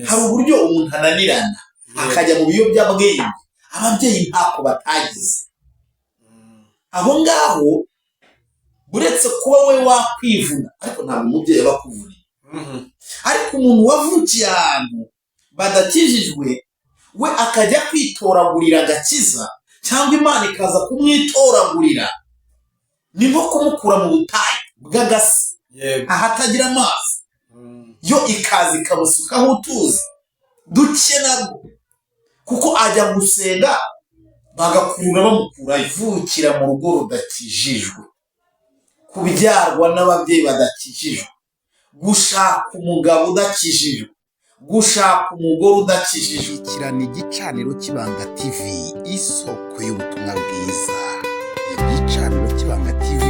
hari uburyo umuntu ananirana akajya mu biyobyabwenge ababyeyi ntako batagize. Aho ngaho uretse kuba we wakwivuna ariko ntabwo umubyeyi aba akuvuniye. Ariko umuntu wavukiye ahantu badakijijwe we akajya kwitoragurira agakiza cyangwa Imana ikaza kumwitoragurira, ni nko kumukura mu butayu bw'agasi ahatagira amazi, yo ikaza ikamusukaho utuzi duke nabwo, kuko ajya gusenga bagakurura bamukura. Ivukira mu rugo rudakijijwe, kubyarwa n'ababyeyi badakijijwe, gushaka umugabo udakijijwe, gushaka umugore udakijijwe. Kirana igicaniro cy'Ibanga TV, isoko y'ubutumwa bwiza. Igicaniro cy'Ibanga TV,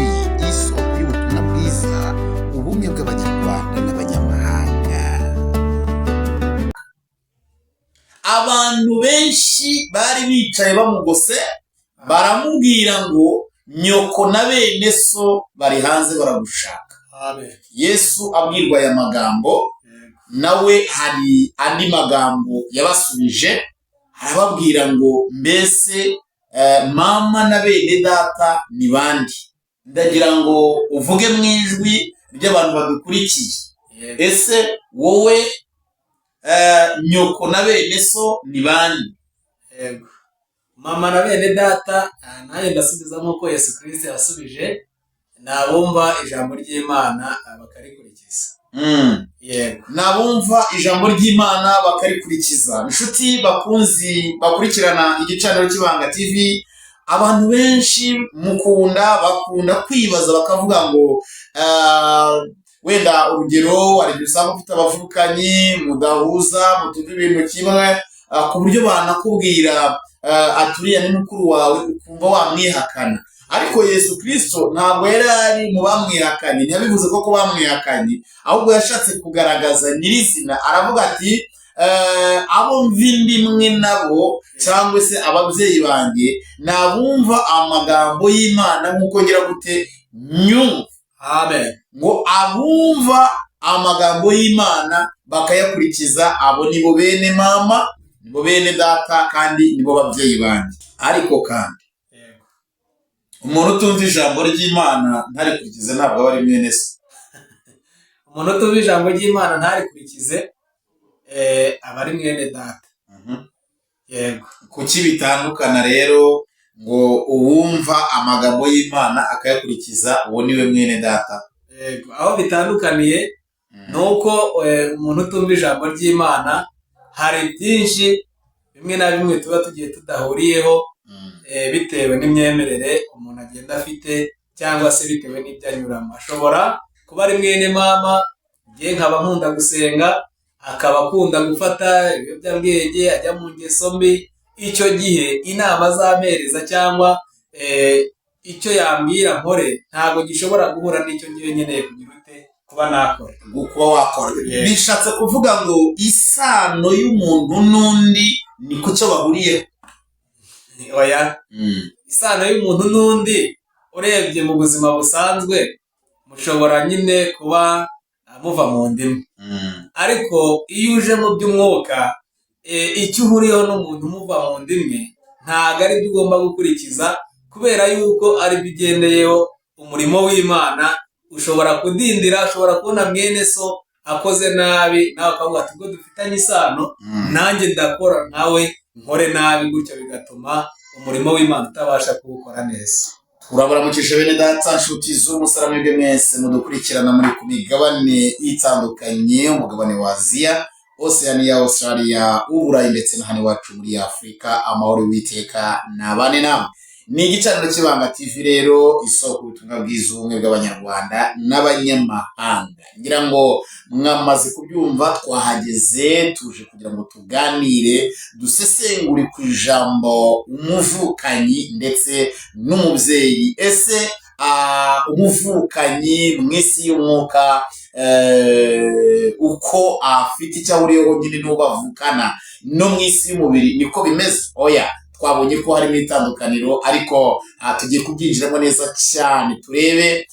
isoko y'ubutumwa bwiza, ubumwe bw'Abanyarwanda n'abanyamahanga. Abantu benshi bari bicaye bamugose, baramubwira ngo nyoko na bene so bari hanze baragushaka. Yesu abwirwa aya magambo, nawe hari andi magambo yabasubije, arababwira ngo mbese mama na bene data ni bandi? Ndagira ngo uvuge mu ijwi ry'abantu badukurikiye, ese wowe nyoko na bene so ni bandi? Yego, mama na bene data nanjye ndasubiza nk'uko Yesu Kristo yasubije, nabumva ijambo ry'Imana bakarikurikiza. Yego, nabumva ijambo ry'Imana bakarikurikiza. Inshuti bakunzi bakurikirana igicaniro cy'Ibanga TV, abantu benshi bakunda kwibaza bakavuga ngo wenda urugero wari usanga ufite abavukanyi mudahuza mutuve ibintu kimwe, ku buryo banakubwira aturiya ni mukuru wawe ukumva wamwihakana. Ariko Yesu Kristo ntabwo yari ari mu bamwihakanye, ntiyabivuze ko bamwihakanye, ahubwo yashatse kugaragaza nyirizina. Aravuga ati abo mvindimwe nabo cyangwa se ababyeyi banjye nabumva amagambo y'Imana nk'uko ngira gute nyumva. Amen. Ngo abumva amagambo y'Imana bakayakurikiza, abo nibo bene mama, nibo bene data, kandi nibo babyeyi banjye. Ariko kandi umuntu utumva ijambo ry'Imana ntarikurikize ntabwo aba ari mwene se. Umuntu utumva ijambo ry'Imana ntarikurikize aba ari mwene data. Yego. Kuki bitandukana rero ngo uwumva amagambo y'Imana akayakurikiza uwo niwe mwene data? Yego, aho bitandukaniye nuko umuntu utumva ijambo ry'Imana hari byinshi bimwe na bimwe tuba tugiye tudahuriyeho, bitewe n'imyemerere umuntu agenda afite cyangwa se bitewe n'ibyo anyuramo. Ashobora kuba ari mwene mama, ngiye nkaba nkunda gusenga, akaba akunda gufata ibiyobyabwenge, ajya mu ngeso mbi. Icyo gihe inama z'amereza cyangwa icyo yambwira nkore ntabwo gishobora guhura n'icyo ngiye nkeneye kugira ute kuba nakora. Kuba wakora bishatse kuvuga ngo isano y'umuntu n'undi ni ku cyo bahuriyeho. Oya, isano y'umuntu n'undi urebye mu buzima busanzwe mushobora nyine kuba muva mu ndimi, ariko iyo uje mu by'umwuka icyo uhuriyeho n'umuntu muva mu ndimi ntabwo ari byo ugomba gukurikiza, kubera yuko ari byo ugendeyeho umurimo w'Imana. Ushobora kudindira, ushobora kubona mwene so akoze nabi, nawe ukavuga ati ubwo dufitanye isano nanjye ndakora nawe nkore nabi, gutyo bigatuma umurimo w'Imana utabasha kuwukora neza. Urabaramukije bene data, nshuti z'umusaraba mwebwe mwese mudukurikirana muri ku migabane itandukanye, umugabane wa Aziya, Oceania, Australia, Uburayi ndetse na hano iwacu muri Afurika. Amahoro y'Uwiteka nabane namwe. Ni igicaniro cy'Ibanga TV rero, isoko y'ubutumwa bwiza, ubumwe bw'Abanyarwanda n'abanyamahanga. Ngira ngo mwamaze kubyumva, twahageze tuje kugira ngo tuganire, dusesengure ku ijambo umuvukanyi ndetse n'umubyeyi. Ese umuvukanyi mu isi y'umwuka uko afite icyo ahuriyeho nyine n'uwo bavukana, no mu isi y'umubiri niko bimeze? Oya, twabonye ko harimo itandukaniro, ariko tugiye kubyinjiramo neza cyane turebe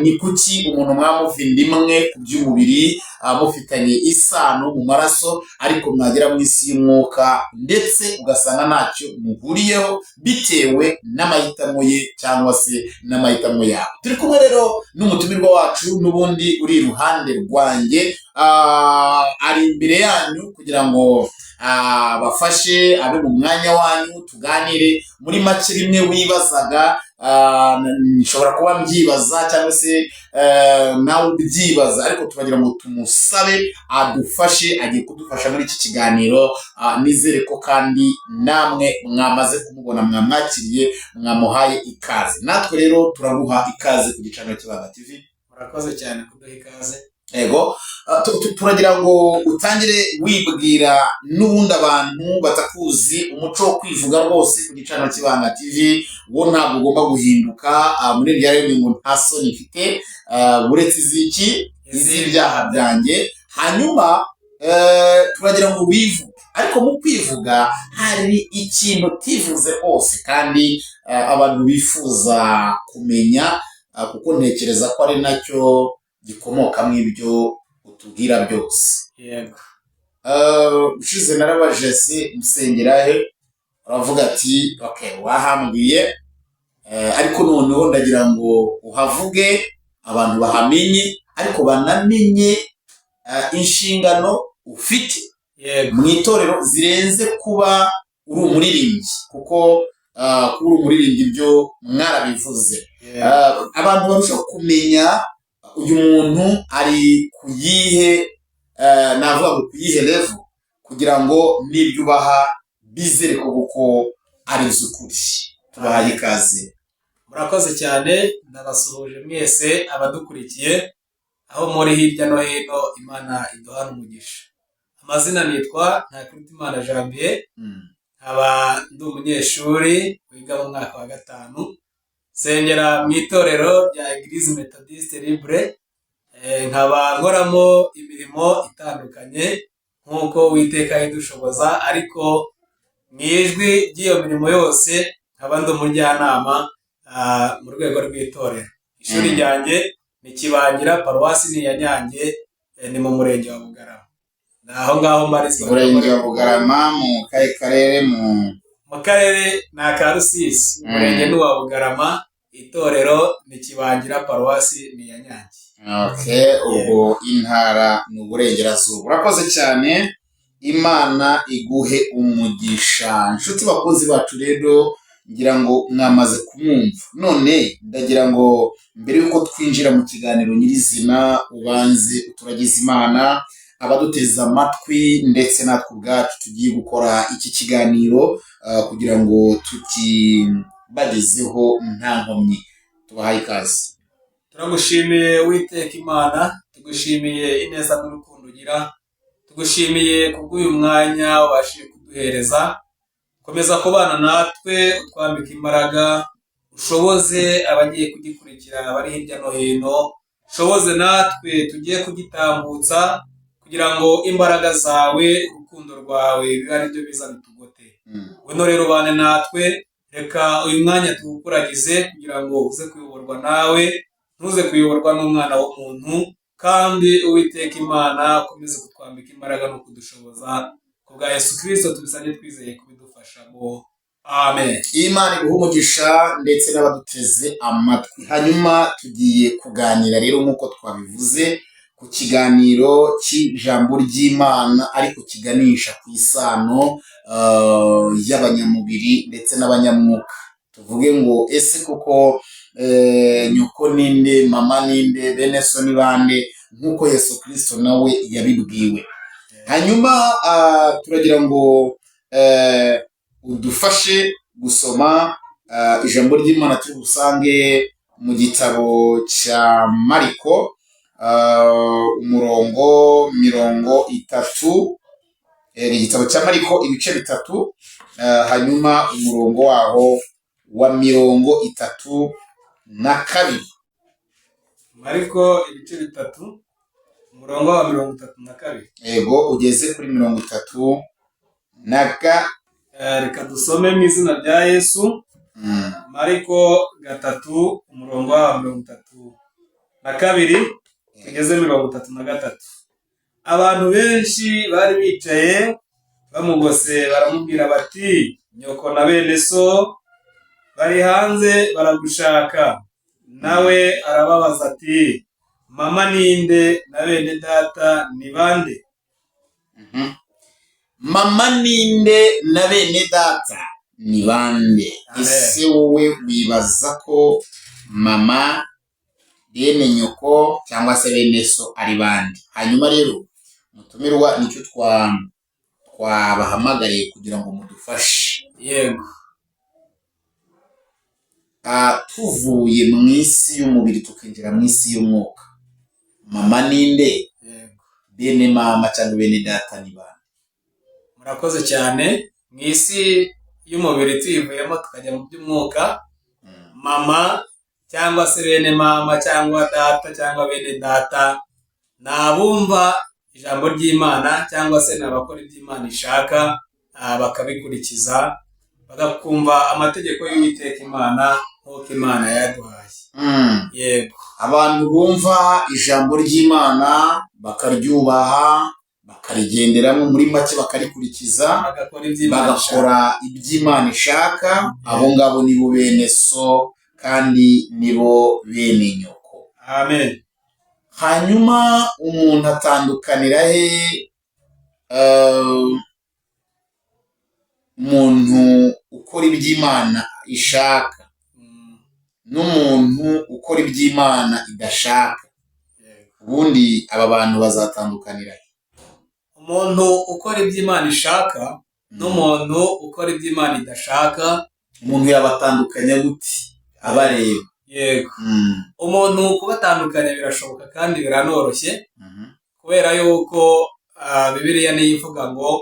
ni kuki umuntu mwamuva inda imwe ku by'umubiri, mufitanye isano mu maraso, ariko mwagera mu isi y'umwuka ndetse ugasanga ntacyo muhuriyeho bitewe n'amahitamo ye cyangwa se n'amahitamo yawe. Turi kumwe rero n'umutumirwa wacu n'ubundi uri iruhande rwanjye, ari imbere yanyu kugira ngo bafashe abe mu mwanya wanyu tuganire. Muri make bimwe wibazaga nshobora kuba mbyibaza cyangwa se nawe ubyibaza, ariko turagira ngo tumusabe adufashe, agiye kudufasha muri iki kiganiro. Nizere ko kandi namwe mwamaze kumubona, mwamwakiriye, mwamuhaye ikaze. Natwe rero turaguha ikaze ku gicaniro cy'Ibanga TV. Murakoze cyane kuduha ikaze. Ego, turagira ngo utangire wibwira n'ubundi abantu batakuzi, umuco wo kwivuga rwose ku gicaniro cy'Ibanga TV wo ntabwo ugomba guhinduka. Muri irya rero ngo nta soni mfite uretse iz'ibyaha byanjye. Hanyuma turagira ngo wivuge, ariko mu kwivuga hari ikintu utivuze hose kandi abantu bifuza kumenya, kuko ntekereza ko ari nacyo gikomokamo ibyo utubwira byose. Yego. Ushize narabaje se musengera he, uravuga ati okay wahambwiye, ariko noneho ndagira ngo uhavuge abantu bahamenye, ariko banamenye inshingano ufite mu itorero zirenze kuba uri umuririmbyi, kuko kuba uri umuririmbyi byo mwarabivuze. Abantu barushaho kumenya uyu muntu ari ku yihe, navuga ngo ku yihe level, kugira ngo nibyo ubaha bizere kuko ari iz'ukuri. Tubahaye ikaze. Murakoze cyane, ndabasuhuje mwese abadukurikiye aho muri hirya no hino. Imana iduhana umugisha. Amazina nitwa Ntakirutimana Janvier, nkaba ndi umunyeshuri wiga mu mwaka wa 5, nsengera mu itorero rya Eglise Methodiste Libre. Nkaba nkoramo imirimo itandukanye nk'uko Uwiteka idushoboza, ariko mu ijwi ry'iyo mirimo yose nkaba ndi umujyanama mu rwego rw'itorero. Ishuri ryanjye ni Kibangira, paruwasi ni iya Nyange, ni mu murenge wa Bugarama. Naho ngaho mbarizwa. Murenge wa Bugarama mu karere mu karere ni aka Rusizi, umurenge ni uwa Bugarama, itorero ni Kibangira, paruwasi ni iya Nyange. Okay, ubwo intara ni Uburengerazuba. Urakoze cyane, Imana iguhe umugisha. Inshuti bakunzi bacu rero, ngira ngo mwamaze kumwumva. None ndagira ngo mbere yuko twinjira mu kiganiro nyirizina, ubanze uturagize Imana, abaduteza amatwi ndetse natwe ubwacu tugiye gukora iki kiganiro kugira ngo tukibagezeho nta nkomyi. Tubahaye ikaze. Turagushimiye Uwiteka Imana, tugushimiye ineza n'urukundo ugira, tugushimiye kubw'uyu mwanya wabashije kuduhereza. Komeza kubana natwe, utwambika imbaraga, ushoboze abagiye kugikurikira bari hirya no hino, ushoboze natwe tugiye kugitambutsa, kugira ngo imbaraga zawe, urukundo rwawe bibe ari byo biza bitugote. Wino rero bane natwe, reka uyu mwanya tuwukuragize kugira ngo uze kuyoborwa nawe, ntuze kuyoborwa n'umwana w'umuntu. Kandi Uwiteka Imana ukomeze kutwambika imbaraga no kudushoboza, kubwa Yesu Kristo tubisabye twizeye kubidufashamo. Amen. Imana iguhe umugisha ndetse n'abaduteze amatwi. Hanyuma tugiye kuganira rero nk'uko twabivuze ku kiganiro cy'ijambo ry'Imana, ariko kiganisha ku isano y'abanyamubiri ndetse n'abanyamwuka. Tuvuge ngo ese koko nyoko ninde, mama ninde, bene so ni bande, nk'uko Yesu Kristo nawe yabibwiwe. Hanyuma turagira ngo udufashe gusoma ijambo ry'Imana turi busange mu gitabo cya Mariko, umurongo 30, igitabo cya Mariko ibice 3, hanyuma umurongo waho wa 32. Mariko ibice 3 umurongo wa 32. Ego ugeze kuri 30. Reka dusome mu izina rya Yesu. Mariko 3 umurongo wa na kabiri tugeze 33. Abantu benshi bari bicaye bamugose baramubwira bati nyoko na bene so bari hanze baragushaka. Nawe arababaza ati mama ninde na bene data ni bande? Mama ninde na bene data ni bande? Ese wowe wibaza ko mama, bene nyoko cyangwa se bene so ari bande? Hanyuma rero mutumirwa nicyo twabahamagariye kugira ngo mudufashe. Yego. Tuvuye mu isi y'umubiri tukinjira mu isi y'umwuka, mama ninde? Yego. Bene mama cyangwa bene data ni bande? Murakoze cyane. Mu isi y'umubiri tuyivuyemo tukajya mu by'umwuka, mama cyangwa se bene mama cyangwa data cyangwa bene data ni abumva ijambo ry'Imana cyangwa se ni abakora iby'Imana ishaka, bakabikurikiza bagakumva amategeko y'Uwiteka Imana nk'uko Imana yaduhaye. Yego. Abantu bumva ijambo ry'Imana bakaryubaha bakarigenderamo, muri make bakarikurikiza, bagakora iby'Imana ishaka, abo ngabo nibo bene so kandi nibo bene nyoko. Amen. Hanyuma umuntu atandukanira he umuntu ukora iby'Imana ishaka n'umuntu ukora iby'Imana idashaka? Ubundi aba bantu bazatandukanira he? Umuntu ukora iby'Imana ishaka n'umuntu ukora iby'Imana idashaka, umuntu yabatandukanya gute abareba? Yego. Umuntu kubatandukanya birashoboka kandi biranoroshye, kubera yuko Bibiliya niyo ivuga ngo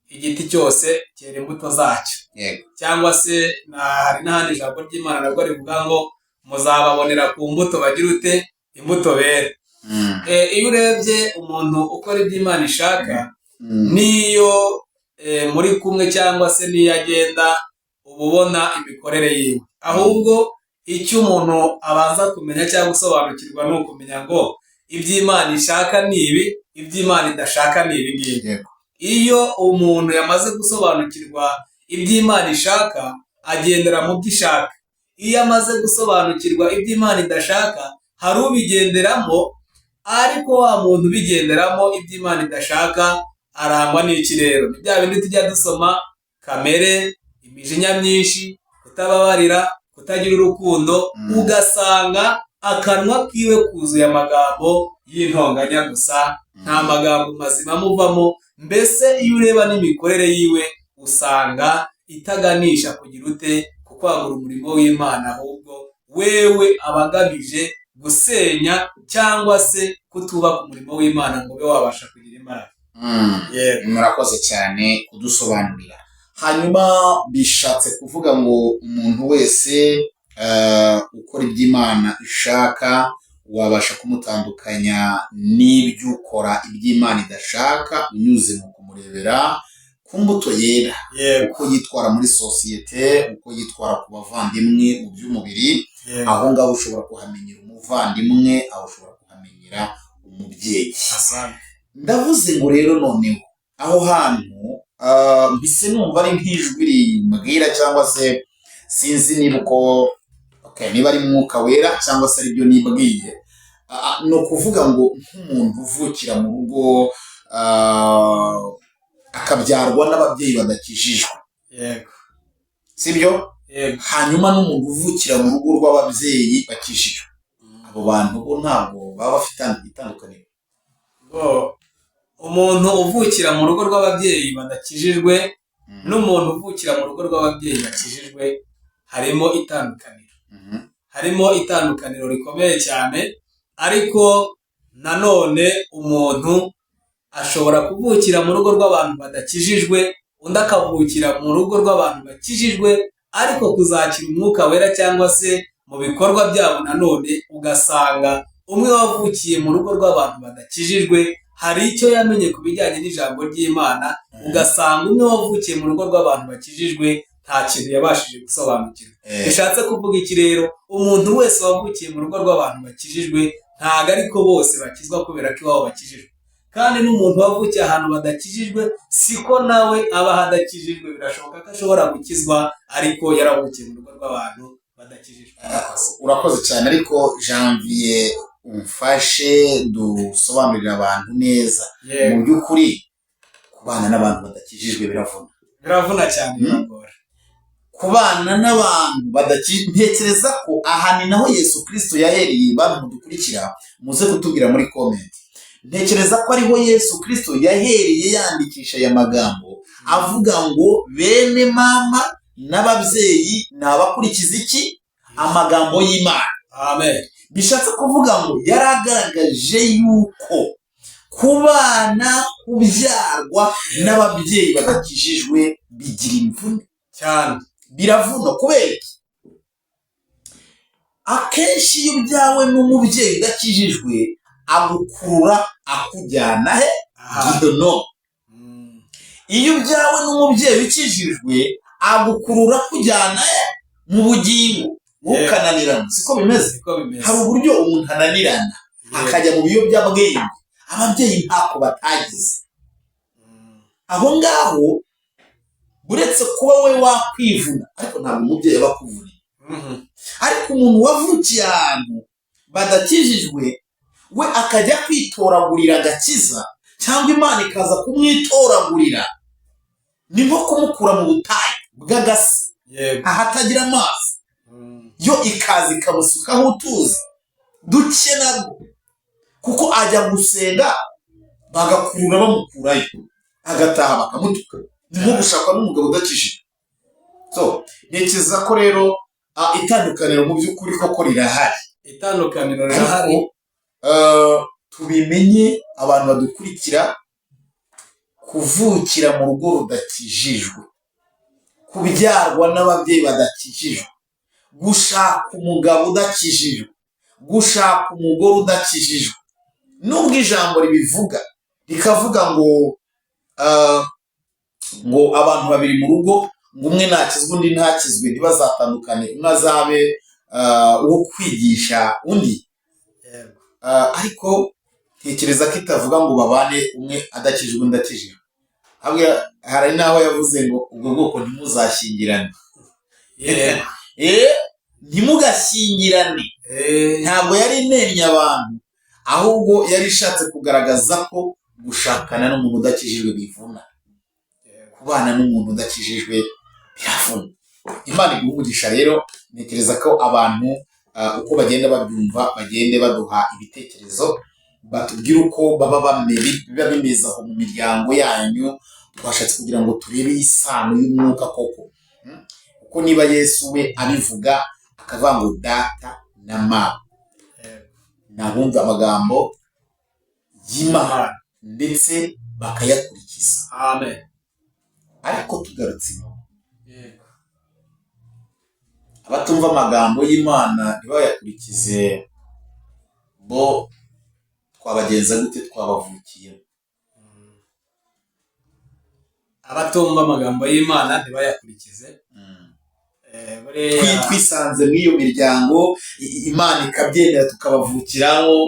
igiti cyose cyera imbuto zacyo. Yego. Cyangwa se hari n'ahandi ijambo ry'Imana nabwo rivuga ngo muzababonera ku mbuto bagira ute? Imbuto bera. Iyo urebye umuntu ukora iby'Imana ishaka, niyo muri kumwe cyangwa se niyo agenda uba ubona imikorere yiwe. Ahubwo icyo umuntu abanza kumenya cyangwa gusobanukirwa ni ukumenya ngo iby'Imana ishaka ni ibi, iby'Imana idashaka ni ibi ngibi. Iyo umuntu yamaze gusobanukirwa iby'Imana ishaka agendera mu byo ishaka. Iyo amaze gusobanukirwa iby'Imana idashaka hari ubigenderamo, ariko wa muntu ubigenderamo iby'Imana idashaka arangwa n'iki rero? Ni bya bindi tujya dusoma: kamere, imijinya myinshi, kutababarira, kutagira urukundo, ugasanga akanwa kiwe kuzuye amagambo y'intonganya gusa, nta magambo mazima amuvamo. Mbese iyo ureba n'imikorere yiwe usanga itaganisha kugira ute? Kwagura umurimo w'Imana, ahubwo wewe aba agamije gusenya cyangwa se kutubaka umurimo w'Imana ngo ube wabasha kugira imbaraga. Murakoze cyane kudusobanurira. Hanyuma bishatse kuvuga ngo umuntu wese ukora iby'Imana ishaka wabasha kumutandukanya n'ibyo ukora iby'Imana idashaka unyuze mu kumurebera ku mbuto yera, uko yitwara muri sosiyete, uko yitwara ku bavandimwe mu by'umubiri. Aho ngaho ushobora kuhamenyera umuvandimwe, aho ushobora kuhamenyera umubyeyi. Ndavuze ngo rero noneho aho hantu mbise numva ari nk'ijwi rimbwira, cyangwa se sinzi niba uko niba ari mwuka wera cyangwa se aribyo nibwiye, ni ukuvuga ngo nk'umuntu uvukira mu rugo akabyarwa n'ababyeyi badakijijwe. Yego. Sibyo? Yego. Hanyuma n'umuntu uvukira mu rugo rw'ababyeyi bakijijwe, abo bantu bo ntabwo baba bafite itandukaniro? Umuntu uvukira mu rugo rw'ababyeyi badakijijwe n'umuntu uvukira mu rugo rw'ababyeyi bakijijwe harimo itandukaniro. Harimo itandukaniro rikomeye cyane, ariko nanone umuntu ashobora kuvukira mu rugo rw'abantu badakijijwe, undi akavukira mu rugo rw'abantu bakijijwe, ariko kuzakira umwuka wera cyangwa se mu bikorwa byabo nanone ugasanga umwe wavukiye mu rugo rw'abantu badakijijwe hari icyo yamenye ku bijyanye n'ijambo ry'Imana, ugasanga umwe wavukiye mu rugo rw'abantu bakijijwe nta kintu yabashije gusobanukirwa. Bishatse kuvuga iki rero? Umuntu wese wavukiye mu rugo rw'abantu bakijijwe ntabwo ariko bose bakizwa kubera ko iwabo bakijijwe, kandi n'umuntu wavukiye ahantu badakijijwe siko nawe aba hadakijijwe. Birashoboka ko ashobora gukizwa ariko yaravukiye mu rugo rw'abantu badakijijwe. Urakoze cyane, ariko Janvier umfashe dusobanurira abantu neza. Mu by'ukuri kubana n'abantu badakijijwe biravuna cyane, biragora. Kubana n'abantu badakijijwe, ntekereza ko aha ni naho Yesu Kristo yahereye. Bantu mudukurikira muze kutubwira muri comment. Ntekereza ko ariho Yesu Kristo yahereye yandikisha aya magambo avuga ngo bene mama n'ababyeyi ni abakurikiza iki? Amagambo y'Imana. Amen. Bishatse kuvuga ngo yaragaragaje yuko kubana, kubyarwa n'ababyeyi badakijijwe bigira imvune cyane, biravuna. Kubera iki? Akenshi iyo ubyawe n'umubyeyi udakijijwe agukurura akujyana he? Gidono. Iyo ubyawe n'umubyeyi ukijijwe agukurura akujyana he? Mu bugingo. Ukananirana. Siko bimeze? Hari uburyo umuntu ananirana akajya mu biyobyabwenge, ababyeyi ntako batagize. Aho ngaho uretse kuba we wakwivuna, ariko ntabwo umubyeyi aba akuvuniye. Ariko umuntu wavukiye ahantu badakijijwe we akajya kwitoragurira agakiza, cyangwa Imana ikaza kumwitoragurira, ni nko kumukura mu butayu bw'agasi ahatagira amazi, yo ikaza ikamusukaho utuzi duke nabwo, kuko ajya gusenga bagakurura bamukurayo, agataha bakamutuka. Ni nko gushakwa n'umugabo udakijijwe. So ntekereza ko rero itandukaniro mu by'ukuri koko rirahari. Itandukaniro rirahari. Tubimenye abantu badukurikira, kuvukira mu rugo rudakijijwe, kubyarwa n'ababyeyi badakijijwe, gushaka umugabo udakijijwe, gushaka umugore udakijijwe, nubwo ijambo ribivuga rikavuga ngo abantu babiri mu rugo, ngo umwe ntakizwe undi ntakizwe, ntibazatandukane, umwe azabe uwo kwigisha undi. Ariko ntekereza ko itavuga ngo babane umwe adakijijwe undi akijijwe. Hari n'aho yavuze ngo ubwo bwoko ntimuzashyingirane. Ntimugashyingirane. Ntabwo yari inenya abantu, ahubwo yari ishatse kugaragaza ko gushakana n'umuntu udakijijwe bivuna, kubana n'umuntu udakijijwe biravuna. Imana iguha umugisha rero. Ntekereza ko abantu uko bagenda babyumva bagende baduha ibitekerezo, batubwire uko biba bimeze aho mu miryango yanyu. Twashatse kugira ngo turebe isano y'umwuka koko, kuko niba Yesu we abivuga akavuga ngo data na mama, nabumva amagambo y'Imana ndetse bakayakurikiza. Amen. Ariko tugarutse inyuma, abatumva amagambo y'Imana ntibayakurikize, bo twabagenza gute? Twabavukiye. Abatumva amagambo y'Imana ntibayakurikize, twisanze muri iyo miryango, Imana ikabyemera tukabavukiramo,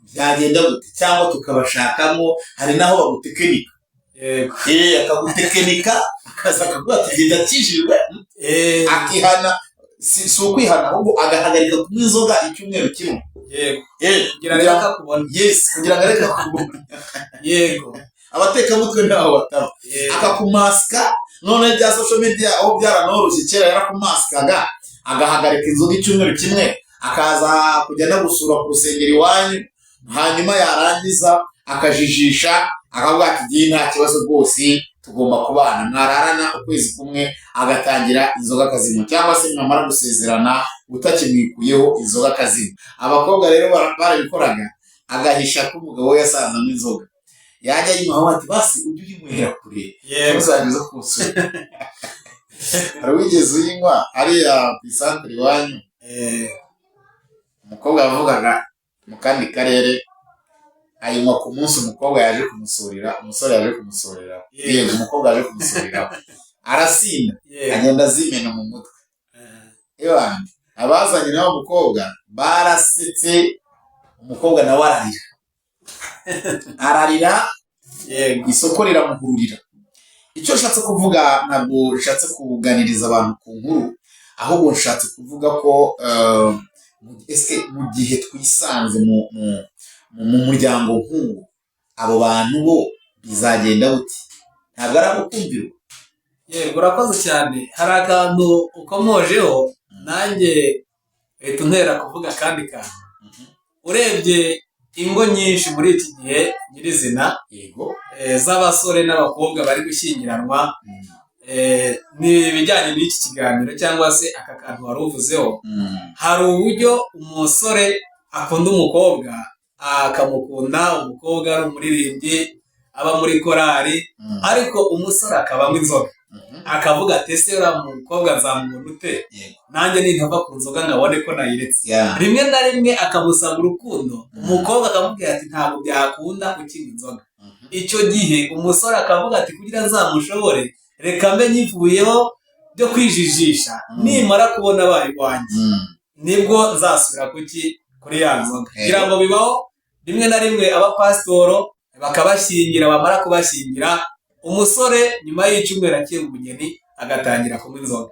byagenda gute? Cyangwa tukabashakamo, hari naho bagutekenika. Akagutekenika akaza akaguha ati genda akijijwe, akihana. Si ukwihana, ahubwo agahagarika kunywa inzoga icyumweru kimwe, kugira ngo akakubona. Kugira ngo areke akubona. Yego. Abatekamutwe ntaho bataba. Akakumasika. None bya social media aho byaranoroshye, kera yarakumasikaga, agahagarika inzoga icyumweru kimwe, akaza kujya no gusura ku rusengero iwanyu, hanyuma yarangiza akajijisha, akavuga ati igihe nta kibazo rwose tugomba kubana. Mwararana ukwezi kumwe agatangira inzoga akazinywa, cyangwa se mwamara gusezerana utakimwikuyeho inzoga akazinywa. Abakobwa rero barabikoraga, agahisha ko umugabo we yasanzemo inzoga, yajya yinywaho ati basi ujye uyinywera kure, ntuzageze ku musore. Hari wigeze uyinywa ariya ku isantere iwanyu? Umukobwa yavugaga mu kandi karere, ayinywa ku munsi umukobwa yaje kumusurira, umusore yaje kumusurira, umukobwa yaje kumusurira, arasinda, agenda azimena mu mutwe. Abazanye n'abo mukobwa barasetse, umukobwa nawe ararira yego isoko riramuhurira. Icyo nshatse kuvuga ntabwo nshatse kuganiriza abantu ku nkuru, ahubwo nshatse kuvuga ko ese mu gihe twisanze mu muryango nk'uwo, abo bantu bo bizagenda gute? Ntabwo ari abo kumvirwa. yego urakoze cyane. Hari akantu ukomojeho nanjye leta untera kuvuga akandi kantu. Urebye ingo nyinshi muri iki gihe nyirizina, yego z'abasore n'abakobwa bari gushyingiranwa, ni ibijyanye n'iki kiganiro cyangwa se aka kantu wari uvuzeho. Hari uburyo umusore akunda umukobwa, akamukunda, umukobwa ari umuririmbyi, aba muri korari, ariko umusore akabamo inzoga. Akavuga ati ese uriya mukobwa nzamubona ute? Nanjye nintava ku nzoga ngabone ko nayiretse. Rimwe na rimwe akamusaba urukundo, umukobwa akamubwira ati ntabwo byakunda ukinywa inzoga. Icyo gihe umusore akavuga ati kugira nzamushobore, reka mbe nyivuyeho byo kwijijisha, nimara kubona abaye iwanjye nibwo nzasubira kuri ya nzoga. Kugira ngo bibaho rimwe na rimwe abapasitoro bakabashyingira, bamara kubashyingira umusore nyuma y'icyumweru akiri umugeni agatangira kunywa inzoga.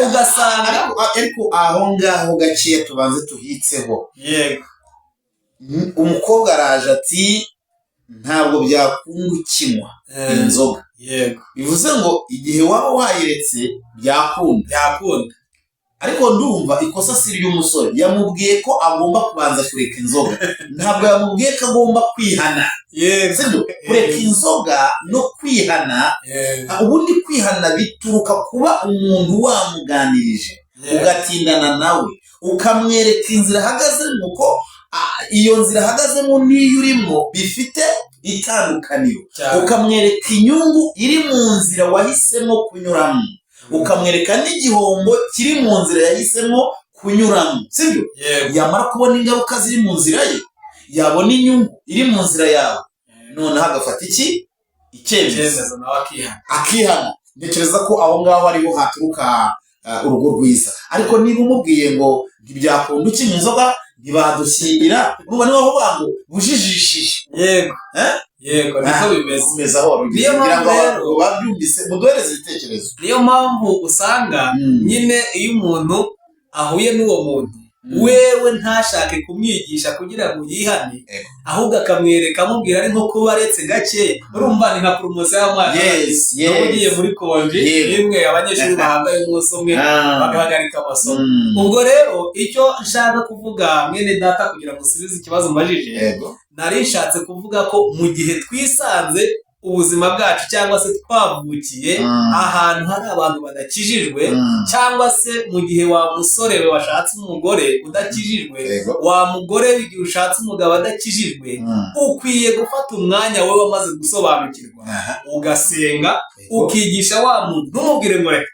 Ugasanga ariko aho ngaho gaciye tubanze tuhitseho. Yego umukobwa araje ati ntabwo byakunda ukinywa inzoga. Yego bivuze ngo igihe waba wayiretse byakunda. Ariko ndumva ikosa si ry'umusore, yamubwiye ko agomba kubanza kureka inzoga, ntabwo yamubwiye ko agomba kwihana. Kureka inzoga no kwihana, ubundi kwihana bituruka kuba umuntu wamuganirije, ugatindana nawe, ukamwereka inzira ahagazemo, ko iyo nzira ahagazemo n'iyo urimo bifite itandukaniro, ukamwereka inyungu iri mu nzira wahisemo kunyuramo, ukamwereka n'igihombo kiri mu nzira yahisemo kunyuramo, sibyo? Yamara kubona ingaruka ziri mu nzira ye, yabona inyungu iri mu nzira yawe, noneho agafata icyemezo nawe akihana. Ntekereza ko aho ngaho ariho haturuka urugo rwiza. Ariko niba umubwiye ngo ntibyakunda ukinywa inzoga, ntibadushyingira, urumva niba aho bantu bujijishije. Yego niko bimeze. Niyo mpamvu babyumvise, muduhereze ibitekerezo. Niyo mpamvu usanga nyine iyo umuntu ahuye n'uwo muntu, wewe ntashake kumwigisha kugira ngo yihane, ahubwo akamwereka, amubwira ari nko kuba aretse gake. Urumva ni nka poromosiyo y'amazi, no ugiye muri konji rimwe abanyeshuri bahambaye umunsi umwe bagahagarika amasomo. Ubwo rero icyo nshaka kuvuga mwene data, kugira ngo usubize ikibazo mbajije, nari nshatse kuvuga ko mu gihe twisanze ubuzima bwacu cyangwa se twavukiye ahantu hari abantu badakijijwe, cyangwa se mu gihe wa musore we washatse umugore udakijijwe, wa mugore igihe ushatse umugabo adakijijwe, ukwiye gufata umwanya wowe wamaze gusobanukirwa, ugasenga, ukigisha wa muntu, ntumubwire ngo reka,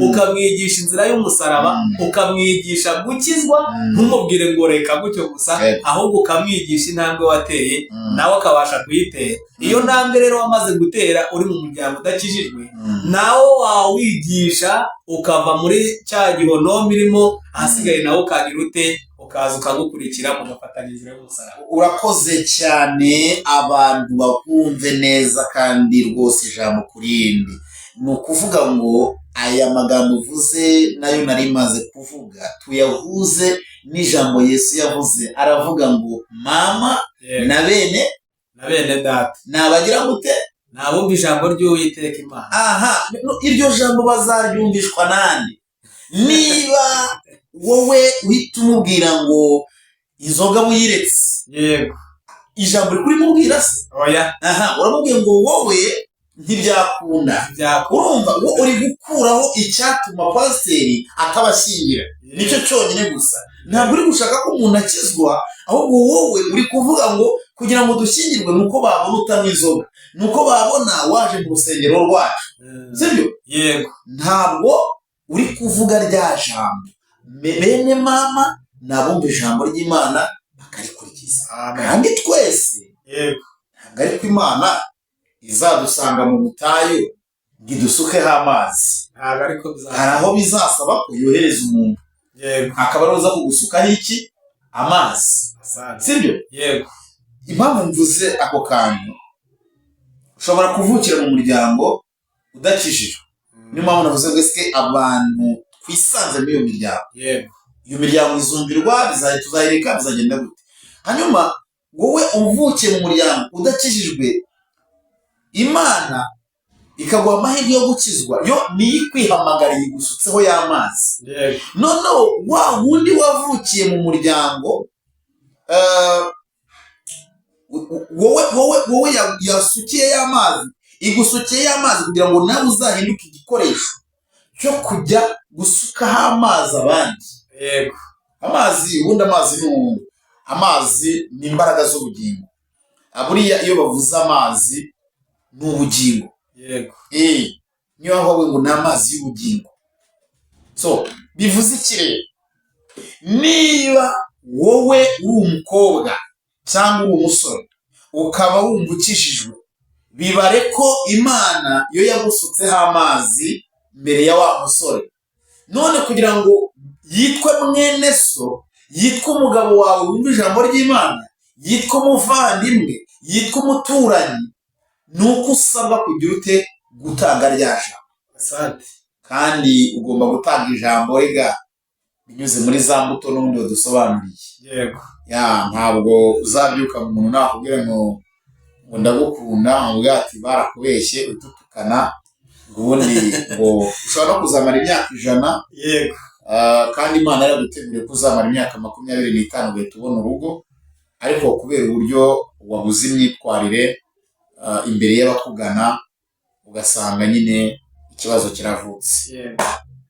ukamwigisha inzira y'umusaraba, ukamwigisha gukizwa, ntumubwire ngo reka gutyo gusa, ahubwo ukamwigisha intambwe wateye, nawe akabasha kuyitera. Iyo ntambwe rero wamaze gutera uri mu muryango udakijijwe, nawe wawigisha ukava muri cya gihonomi irimo, ahasigaye nawe ukagira ute, ukaza ukagukurikira, mugafatanya inzira y'umusaraba. Urakoze cyane, abantu bakumve neza kandi rwose ijambo kuri rindi. Ni ukuvuga ngo aya magambo uvuze nayo nari maze kuvuga, tuyahuze n'ijambo Yesu yavuze. Aravuga ngo mama na bene data nabagira gute? Nabumva ijambo ry'Uwiteka Imana. Iryo jambo bazaryumvishwa nande? Niba wowe uhita umubwira ngo inzoga buyiretse, ijambo rikuri mubwira se? Uramubwiye ngo wowe ntibyakunda. Urumva ngo uri gukuraho icyatuma pasiteri akabashyingira, nicyo cyonyine gusa. Ntabwo uri gushaka ko umuntu akizwa, ahubwo wowe uri kuvuga ngo kugira ngo dushyingirwe nuko babona utanywa inzoga, nuko babona waje mu rusengero rwacu, sibyo? Ntabwo uri kuvuga rya jambo. Bene mama nabumva ijambo ry'Imana bakarikurikiza, kandi twese ntabwo ari ko Imana izadusanga mu butayu ngo idusukeho amazi. Hari aho bizasaba ko yohereza umuntu, akaba aroza kugusukaho iki? amazi, Asante. sibyo? Yego. Impamvu mvuze ako kantu, ushobora kuvukira mu muryango udakijijwe. Niyo mpamvu navuze ngo ese abantu twisanze muri iyo miryango, Yego. iyo miryango izumvirwa, tuzayireka, bizagenda gute? Hanyuma wowe uvukiye mu muryango udakijijwe, Imana ikaguha amahirwe yo gukizwa, yo niyo ikwihamagariye igusutseho y'amazi. Yego. Noneho wa wundi wavukiye mu muryango wowe yasukiye y'amazi, igusukiye y'amazi kugira ngo nawe uzahinduke igikoresho cyo kujya gusukaho amazi abandi. Yego. Amazi, ubundi amazi ni imbaraga z'ubugingo. Buriya iyo bavuze amazi ni ubugingo. Yego. Niyo bavuga ngo ni amazi y'ubugingo. So bivuze iki rero? Niba wowe uri umukobwa cyangwa uri umusore ukaba wumva ukijijwe, bibare ko Imana yo yagusutseho amazi mbere ya wa musore. None kugira ngo yitwe mwene so, yitwe umugabo wawe wumva ijambo ry'Imana, yitwe umuvandimwe, yitwe umuturanyi, nuko usabwa kugira ute? Gutanga rya jambo. Asante. Kandi ugomba gutanga ijambo rega binyuze muri za mbuto n'ubundi wadusobanuriye. Yego. Ntabwo uzabyuka mu muntu nakubwira ngo ndagukunda, ngo ati barakubeshye ututukana, ubundi ngo ushobora no kuzamara imyaka 100. Yego. Kandi Imana yaraguteguriye ko uzamara imyaka 25 ugahita ubona urugo, ariko kubera uburyo wabuze imyitwarire imbere y'abakugana, ugasanga nyine ikibazo kiravutse. Yego.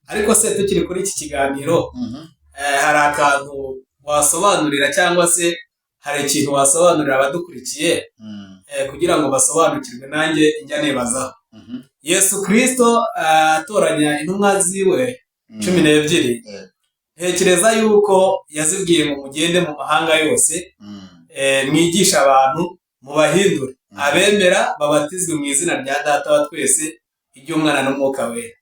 Ariko se tukiri kuri iki kiganiro, hari akantu wasobanurira cyangwa se hari ikintu wasobanurira abadukurikiye kugira ngo basobanukirwe, nanjye njya nibazaho. Yesu Kristo atoranya intumwa ziwe 12, ntekereza yuko yazibwiye ngo mugende mu mahanga yose, mwigisha abantu, mubahindure abemera, babatizwe mu izina rya Data wa twese, iry'Umwana n'Umwuka Wera.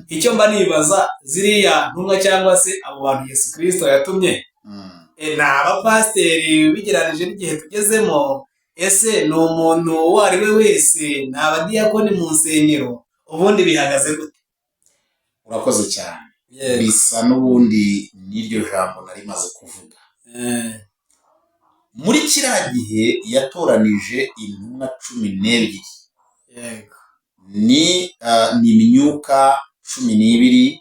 Icyo mba nibaza, ziriya ntumwa cyangwa se abo bantu Yesu Kristo yatumye, ni abapasiteri bigeranije n'igihe tugezemo? Ese ni umuntu uwo ari we wese? Ni abadiyakoni mu nsengero? Ubundi bihagaze gute? Urakoze cyane. Bisa n'ubundi n'iryo jambo nari maze kuvuga. Muri kiriya gihe yatoranije intumwa 12. Yego. Ni imyuka 12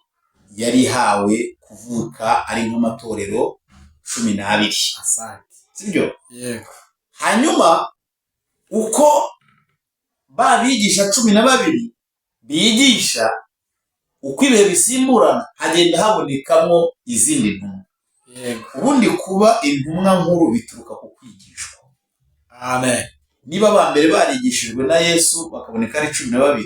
yari hawe kuvuka ari nk'amatorero 12. Asante. Sibyo? Yego. Hanyuma uko babigisha 12 bigisha, uko ibihe bisimburana hagenda habonekamo izindi ntumwa. Yego. Ubundi kuba intumwa nkuru bituruka ku kwigishwa. Amen. Niba abambere barigishijwe na Yesu bakaboneka ari 12,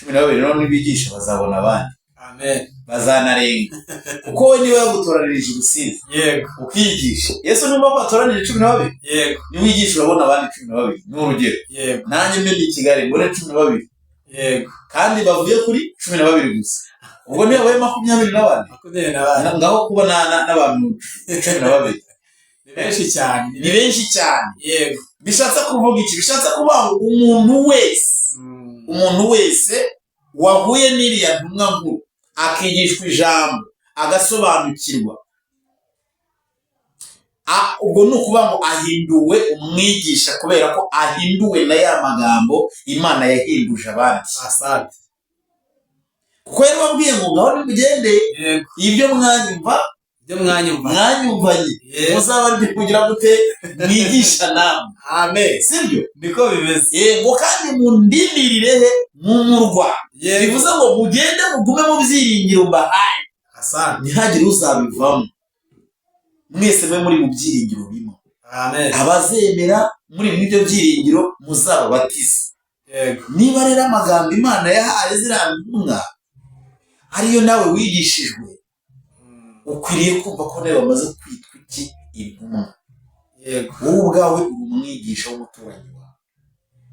12 none nibigisha bazabona abandi. Amen. Bazanarenga. Kuko we niwe yagutoranirije urusizi. Yego. Ukigisha. Yesu niba batoranirije 12. Yego. Niwigisha urabona abandi 12. Ni urugero. Yego. Nanjye mbe ndi Kigali mbone 12. Yego. Kandi bavuye kuri 12 gusa. Ubwo niyo baye 24. Ngaho kuba n'abantu 12. Ni benshi cyane. Ni benshi cyane. Yego. Bishatse kuvuga iki? Bishatse kuvuga umuntu wese wahuye n'iriya ntumwa nkuru akigishwa ijambo agasobanukirwa, ubwo ni ukuvuga ngo ahinduwe umwigisha, kubera ko ahinduwe na ya magambo Imana yahinduje abandi. Asante. Kuko yari wabwiye ngo ngaho nimugende ibyo mwanyumvanye muzaba ndi kugira gute? Mwigisha namwe. Amen. Sibyo? Niko bimeze. Yego. Kandi mundindirire mu murwa. Bivuze ngo mugende mugume mu byiringiro mbahaye. Asante. Ntihagire uzabivamo. Mwese mwe muri mu byiringiro bimwe. Amen. Abazemera muri mw'ibyo byiringiro muzababatize. Yego. Niba rero amagambo Imana yahaye ziriya ntumwa ariyo nawe wigishijwe, ukwiriye kumva ko nawe bamaze kwitwa iki? Intumwa. Yego. Wowe ubwawe uri umwigisha w'umuturanyi wawe.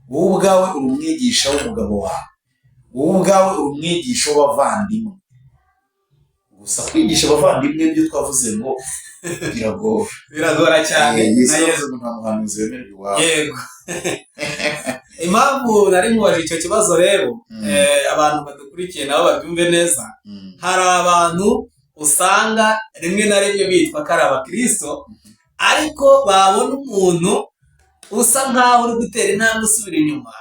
Wowe ubwawe uri umwigisha w'umugabo wawe. Wowe ubwawe uri umwigisha w'abavandimwe. gusa kwigisha abavandimwe ibyo twavuze ngo biragora cyane na Yesu nta muhanuzi wemerera iwabo. Yego. Impamvu nari mubaje icyo kibazo rero, abantu badukurikiye nabo babyumve neza, hari abantu usanga rimwe na rimwe bitwa ko ari abakristo, ariko babona umuntu usa nkaho uri gutera intambwe usubira inyuma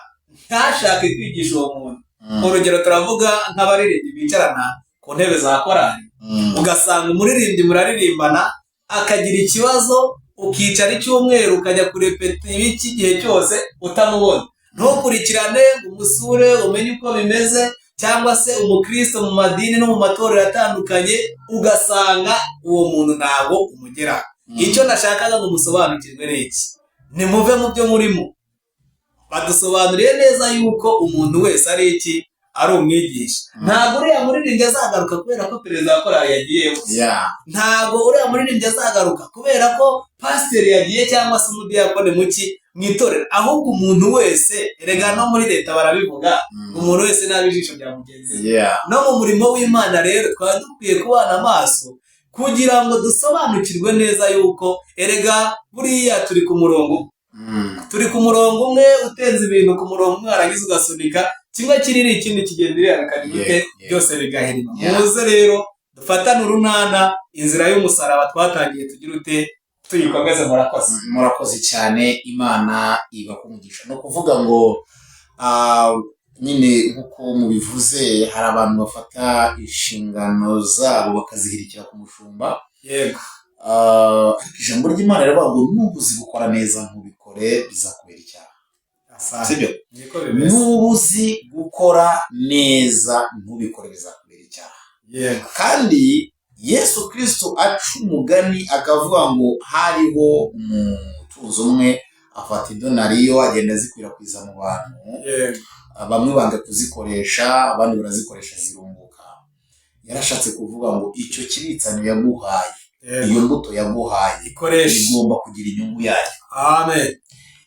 ntashake kwigisha uwo muntu. Urugero turavuga nk'abaririmbyi bicarana ku ntebe za korali, ugasanga umuririmbyi muraririmbana akagira ikibazo, ukicara icyumweru ukajya kurepeta ibiki igihe cyose utamubona, ntukurikirane ngo umusure umenye uko bimeze, cyangwa se umukristo mu madini no mu matorero atandukanye ugasanga uwo muntu ntabwo umugeraho. Icyo nashakaga ngo musobanukirwe n'iki, nimuve mu byo murimo. Badusobanuriye neza yuko umuntu wese ari iki, ari umwigisha. Ntabwo uriya muririmbyi azagaruka kubera ko perezida wa korali yagiyeho, ntabwo uriya muririmbyi azagaruka kubera ko pasiteri yagiye cyangwa se umudiyakoni muki mu itorero, ahubwo umuntu wese, erega no muri leta barabivuga, umuntu wese nabi ijisho rya mugenzi we. No mu murimo w'Imana rero twari dukwiye kubana amaso kugira ngo dusobanukirwe neza yuko erega buriya turi ku murongo, turi ku murongo umwe, utenze ibintu ku murongo umwe warangiza ugasunika, kimwe kiriri ikindi kigenda irihakana gute, byose bigahirima. Muze rero dufatane urunana, inzira y'umusaraba twatangiye tugira ute tuyikomeze. Murakoze cyane, Imana ibakumugisha. No kuvuga ngo nyine nk'uko mubivuze, hari abantu bafata inshingano zabo bakazihirikira ku mushumba. Yego. Ijambo ry'Imana riravuga ngo nubuzi gukora neza ntubikore bizakubera icyaha. Sibyo? Nubuzi gukora neza ntubikore bizakubera icyaha. Yego. Kandi Yesu Kristo aca umugani akavuga ngo hariho umutunzi umwe afata idonariyo agenda azikwirakwiza mu bantu. Yego. Bamwe banga kuzikoresha, abandi barazikoresha zirunguka. Yarashatse kuvuga ngo icyo kibitsanyo yaguhaye, iyo mbuto yaguhaye igomba kugira inyungu yayo. Amen.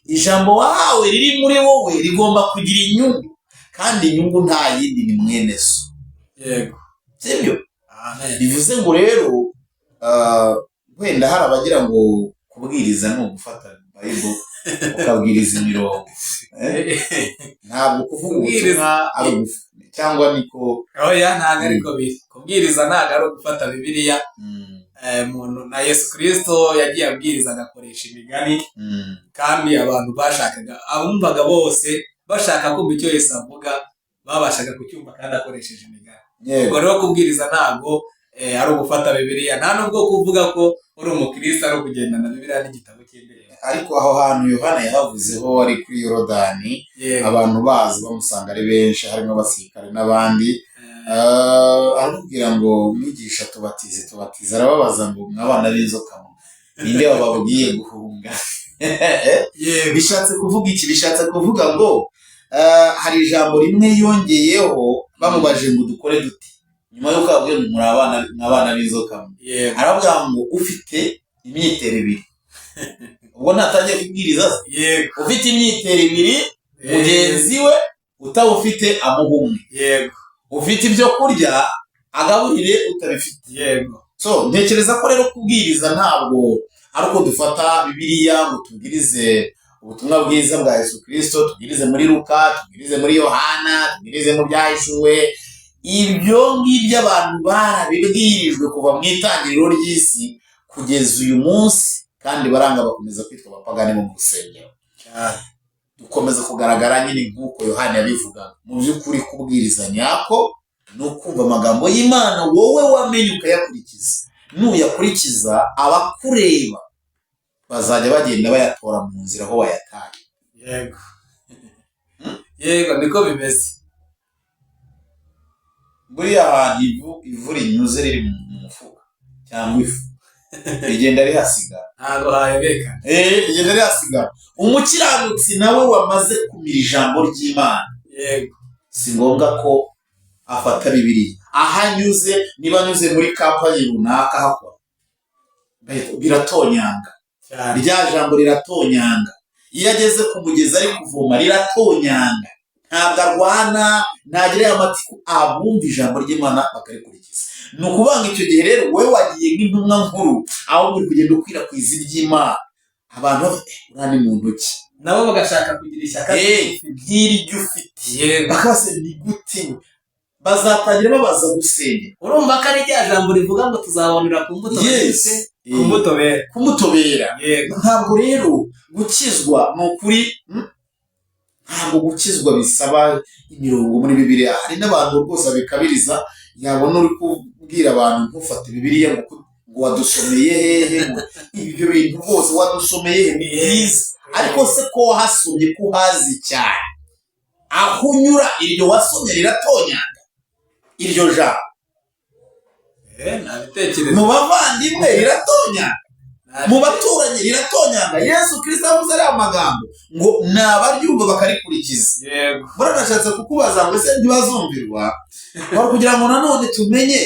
Ijambo wahawe riri muri wowe rigomba kugira inyungu, kandi inyungu nta yindi ni mwene so. Yego. Sibyo? Amen. Bivuze ngo rero wenda hari abagira ngo kubwiriza ni ugufata Bible ukabwiriza imirongo. Ntabwo kuvuga ubutumwa cyangwa niko oya, ntabwo ariko biri. Kubwiriza ntabwo ari ugufata Bibiliya. Muntu na Yesu Kristo yagiye abwiriza agakoresha imigani, kandi abantu bashakaga, abumvaga bose bashaka kumva icyo Yesu avuga babashaga kucyumva kandi akoresheje imigani. Ubwo rero kubwiriza ntabwo ari ugufata Bibiliya, nta nubwo kuvuga ko uri umukristo ari ukugendana Bibiliya n'igitabo cy'imbere. Ariko aho hantu Yohana yahavuzeho ari kuri Yorodani, abantu bazi bamusanga ari benshi, harimo abasirikare n'abandi. Aramubwira ngo mwigisha tubatiza, arababaza ngo mwabana b'inzoka ninde wababwiye guhunga? Bishatse kuvuga iki? Bishatse kuvuga ngo hari ijambo rimwe yongeyeho, bamubaje ngo dukore dute nyuma yo kwabwiye ngo muri abana b'inzoka. Aravuga ngo ufite imyitero ibiri. Ubwo natangiye kubwiriza, ufite imyitero ibiri mugenzi we utawufite amuhumwe. Yego. Ufite ibyo kurya agaburire utabifite. Yego. So ntekereza ko rero kubwiriza ntabwo ari uko dufata Bibiliya ngo tubwirize ubutumwa bwiza bwa Yesu Kristo, tubwirize muri Luka, tubwirize muri Yohana, tubwirize mu Byahishuwe. Ibyo ngibyo abantu barabibwirijwe kuva mu itangiriro ry'isi kugeza uyu munsi, kandi baranga bakomeza kwitwa abapagani bo mu rusengero. Dukomeza kugaragara nyine nk'uko Yohana yabivuga. Mu by'ukuri kubwiriza nyako ni ukumva amagambo y'Imana wowe wamenye ukayakurikiza. Nuyakurikiza abakureba bazajya bagenda bayatora mu nzira aho wayataye. Yego. Yego, niko bimeze. Buriya ahantu ivu rinyuze riri mu mufuka cyangwa ifu rigenda rihasigara, ntabwo hayobeka. Rigenda rihasigara. Umukiranutsi nawe wamaze kumira ijambo ry'Imana, yego, si ngombwa ko afata Bibiliya. Ahanyuze, niba anyuze muri kampani runaka hakora, biratonyanga. Rya jambo riratonyanga. Iyo ageze ku mugezi ari kuvoma riratonyanga. ntabwo arwana, ntagira amatiku, abumva ijambo ry'Imana bakarikurikiza. Ni ukuvuga ngo icyo gihe rero wowe wagiye nk'intumwa nkuru, ahubwo uri kugenda ukwirakwiza iby'Imana, abantu uriya ni muntu ki, nabo bagashaka kugira ishyaka nk'iryo ufite, bakabase ni gute, bazatangira babaza gusenya. urumva ko ari rya jambo rivuga ngo tuzabonera ku mbuto kumutobera. Ntabwo rero gukizwa ni ukuri, ntabwo gukizwa bisaba imirongo muri Bibiliya. Hari n'abantu rwose babikabiriza, yabona uri kubwira abantu ntufate Bibiliya ngo wadusomeye hehe, ibyo bintu rwose wadusomeye hehe ni byiza, ariko se ko wahasomye ko uhazi cyane, aho unyura iryo wasomye riratonyanga, iryo jambo mu bavandimwe riratonyanga, mu baturanyi riratonyanga. Yesu Kristo avuze ariya magambo ngo nabaryumva bakarikurikiza. Baranashatse kukubaza ngo ese ntibazumvirwa, bari kugira ngo nanone tumenye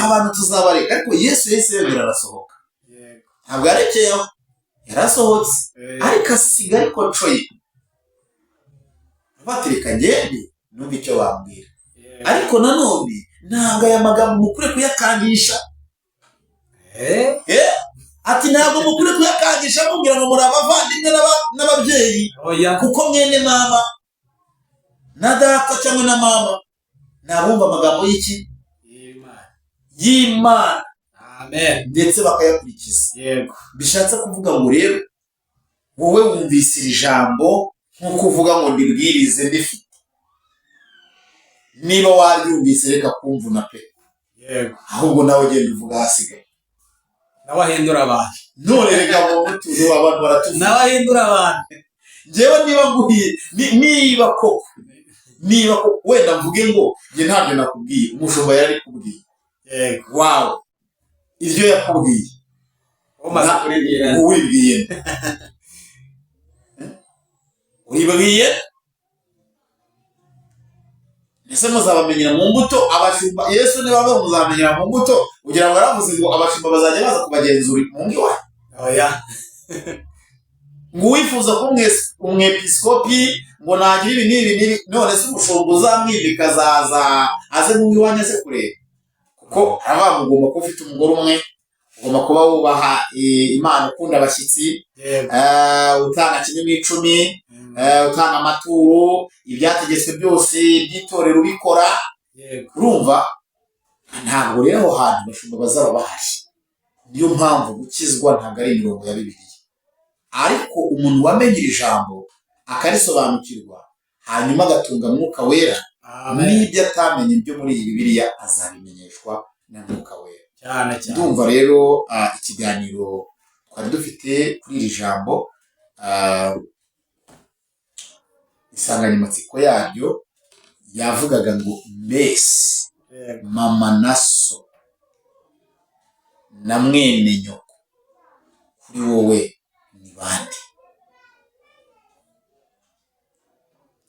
abantu tuzabareka, ariko Yesu yahise yemera arasohoka. Ntabwo yarekeyeho, yarasohotse, ariko asiga ariko coye batereka ngende numva icyo bambwira. Ariko nanone ntabwo aya magambo mukure kuyakangisha, ati ntabwo mukure kuyakangisha mubwira ngo muri abavandimwe n'ababyeyi, kuko mwene mama na data cyangwa na mama nabumva amagambo y'iki y'Imana, ndetse bakayakurikiza. Bishatse kuvuga ngo rero wowe wumvise iri jambo nk'uko uvuga ngo ndibwirize ndifite, niba waryumvise reka kumvuna pe, ahubwo nawe ugenda uvuga hasigaye, nawe ahindura abantu. None reka mu mutuzo abantu baratuvuga, nawe ahindura abantu. Njyewe niba nguhiye, niba koko wenda mvuge ngo njye ntabyo nakubwiye, umushumba yari kubwiye, wawe iryo yakubwiye uribwiye ese muzabamenyera mu mbuto. Abashumba Yesu niba bavuga muzamenyera mu mbuto, kugira ngo yaravuze ngo abashumba bazajya baza kubagenzura mu ngo iwanyu. Ngo uwifuza ko umwepiskopi ngo nagira ibi n'ibi, none se umushumba uzamwimika azaza aze mu ngo iwanyu aze kureba, kuko haba mugomba kuba ufite umugore umwe, ugomba kuba wubaha Imana, ukunda abashyitsi, utanga 10:10, utanga amaturo, ibyategetswe byose by'itorero ubikora. Urumva, ntabwo rero aho hantu bashumba bazaba bahari. Niyo mpamvu gukizwa ntabwo ari imirongo ya Bibiliya, ariko umuntu wamenye iri jambo akarisobanukirwa, hanyuma agatunga Mwuka Wera, n'ibyo atamenye byo muri iyi Bibiliya azabimenyeshwa na Mwuka Wera. Ndumva rero ikiganiro twari dufite kuri iri jambo, insanganyamatsiko yaryo yavugaga ngo mbese mama na so na mwene nyoko kuri wowe ni bande?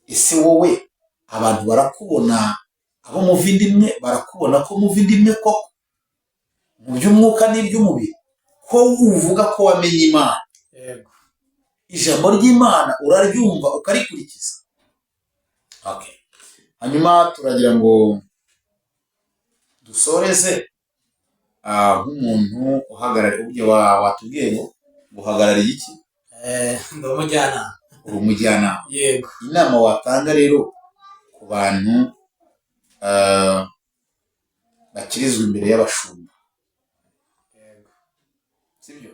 Ese wowe abantu barakubona, abo muva inda imwe barakubona ko muva inda imwe koko, mu by'umwuka n'iby'umubiri, ko uvuga ko wamenye Imana, ijambo ry'Imana uraryumva ukarikurikiza? Hanyuma turagira ngo dusoreze nk'umuntu uhagarariye, uburyo watubwiye ngo uhagarariye iki? Ndi umujyanama. Uri umujyanama. Inama watanga rero ku bantu bakirizwa imbere y'abashumba, sibyo?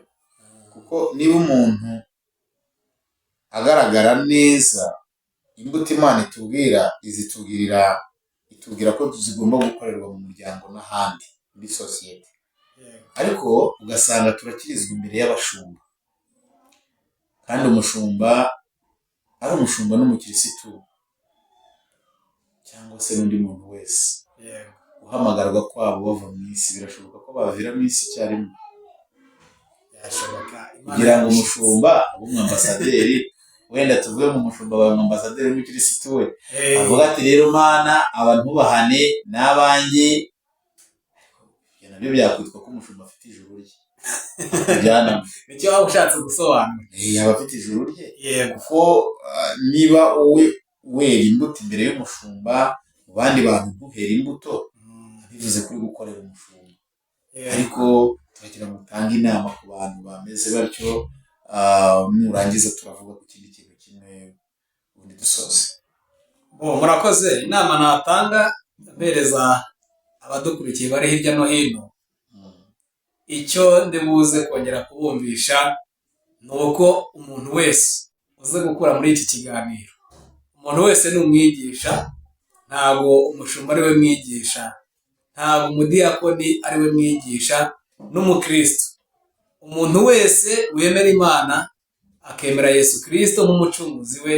Kuko niba umuntu agaragara neza, imbuto Imana itubwira itubwira ko zigomba gukorerwa mu muryango n'ahandi muri sosiyete, ariko ugasanga turakirizwa imbere y'abashumba, kandi umushumba ari umushumba n'umukirisitu cyangwa se n'undi muntu wese. Guhamagarwa kwabo bava mu isi, birashoboka ko bavira mu isi icyarimwe, kugira ngo umushumba abe umwambasaderi, wenda tuvuge mu mushumba wawe umwambasaderi w'umukirisitu we, avuga ati rero Mana abantu bahane n'abanjye, ibyo nabyo byakwitwa ko umushumba afite ijuru rye. Nicyo waba ushatse gusobanura. Yaba afite ijuru rye, kuko niba wowe wera imbuto imbere y'umushumba, mu bandi bantu duhera imbuto, bivuze kuri gukorera umushumba. Ariko turagira ngo utange inama ku bantu bameze batyo, nurangiza turavuga ku kindi kintu kimwe ubundi dusoze. Murakoze. Inama natanga mpereza abadukurikiye bari hirya no hino, icyo ndibuze kongera kubumvisha ni uko umuntu wese uze gukura muri iki kiganiro, umuntu wese ni umwigisha, ntabwo umushumba ari we mwigisha, ntabwo umudiyakoni ari we mwigisha, n'umukristo. Umuntu wese wemera Imana akemera Yesu Kristo nk'umucunguzi we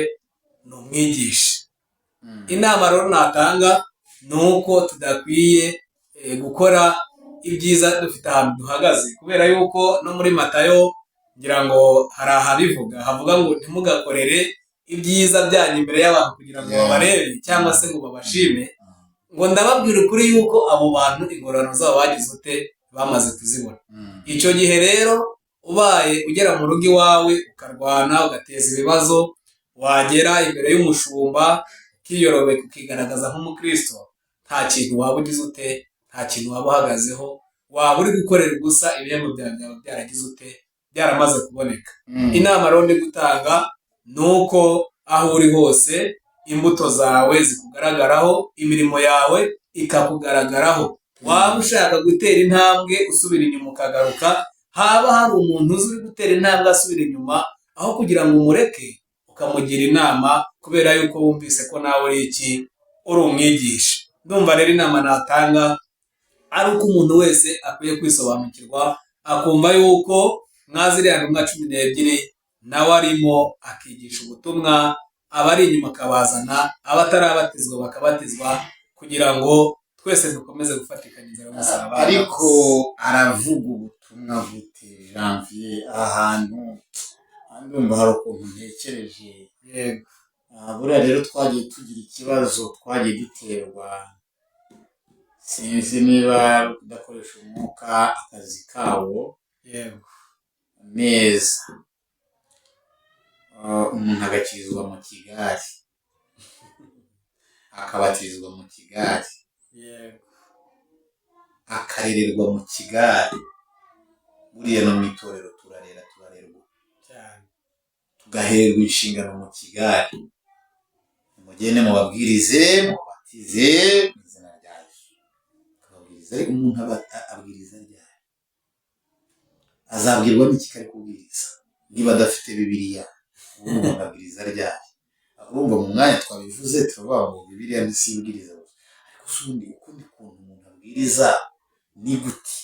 ni umwigisha. Inama rero natanga ni uko tudakwiye gukora ibyiza dufite ahantu duhagaze, kubera yuko no muri Matayo ngira ngo hari ahabivuga, havuga ngo ntimugakorere ibyiza byanyu imbere y'abantu kugira ngo babarebe cyangwa se ngo babashime, ngo ndababwira ukuri yuko abo bantu ingororano zabo bagize ute, bamaze kuzibona. Icyo gihe rero ubaye ugera mu rugo iwawe ukarwana ugateza ibibazo, wagera imbere y'umushumba ukiyorobeka ukigaragaza nk'umukristo, nta kintu waba ugize ute, nta kintu waba uhagazeho, waba uri gukorera gusa ibihembo byawe byaba byaragize ute, byaramaze kuboneka. Inama rero ndi gutanga ni uko aho uri hose imbuto zawe zikugaragaraho, imirimo yawe ikakugaragaraho. Waba ushaka gutera intambwe usubira inyuma ukagaruka, haba hari umuntu uzi uri gutera intambwe asubira inyuma, aho kugira ngo umureke ukamugira inama, kubera yuko wumvise ko nawe uri iki, uri umwigisha. Ndumva rero inama natanga ari uko umuntu wese akwiye kwisobanukirwa, akumva yuko mwaziriya ntumwa 12 nawe arimo akigisha ubutumwa, abari inyuma akabazana, abatarabatizwa bakabatizwa, kugira ngo twese dukomeze gufatikanya inzira y'umusaraba. Ariko aravuga ubutumwa gute Janvier? Ahantu ndumva hari ukuntu ntekereje. Yego. Buriya rero twagiye tugira ikibazo, twagiye duterwa, sinzi niba kudakoresha umwuka akazi kawo. Yego. Neza. Umuntu agakirizwa mu kigari, akabatirizwa mu kigari, yego, akarererwa mu kigari. Buriya no mu itorero turarerwa cyane, tugahererwa inshingano mu kigari. Mugende mubabwirize, mubatize mu izina rya Yesu. Akababwiriza. Ariko umuntu abwiriza ryari? Azabwirwa n'iki kari kubwiriza niba adafite Bibiliya? Umuntu abwiriza ryari? Urumva mu mwanya twabivuze turavuga ngo Bibiliya ntibwiriza gusa, ariko usundi ukundi kuntu umuntu abwiriza ni gute?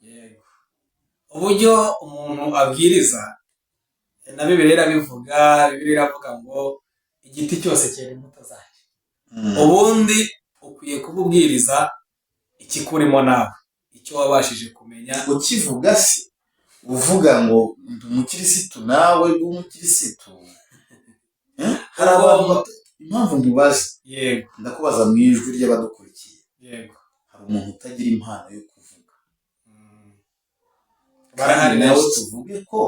Yego. Uburyo umuntu abwiriza na Bibiliya irabivuga. Bibiliya iravuga ngo igiti cyose cyera imbuto zacyo. Ubundi ukwiye kububwiriza ikikurimo nawe, icyo wabashije kumenya. Ukivuga se uvuga ngo ndi umukirisitu nawe uri umukirisitu? Hari abantu impamvu ntubaze. Yego. Ndakubaza mu ijwi ry'abadukurikiye. Yego. Hari umuntu utagira impano yo kuvuga? Barahari nawe tuvuge ko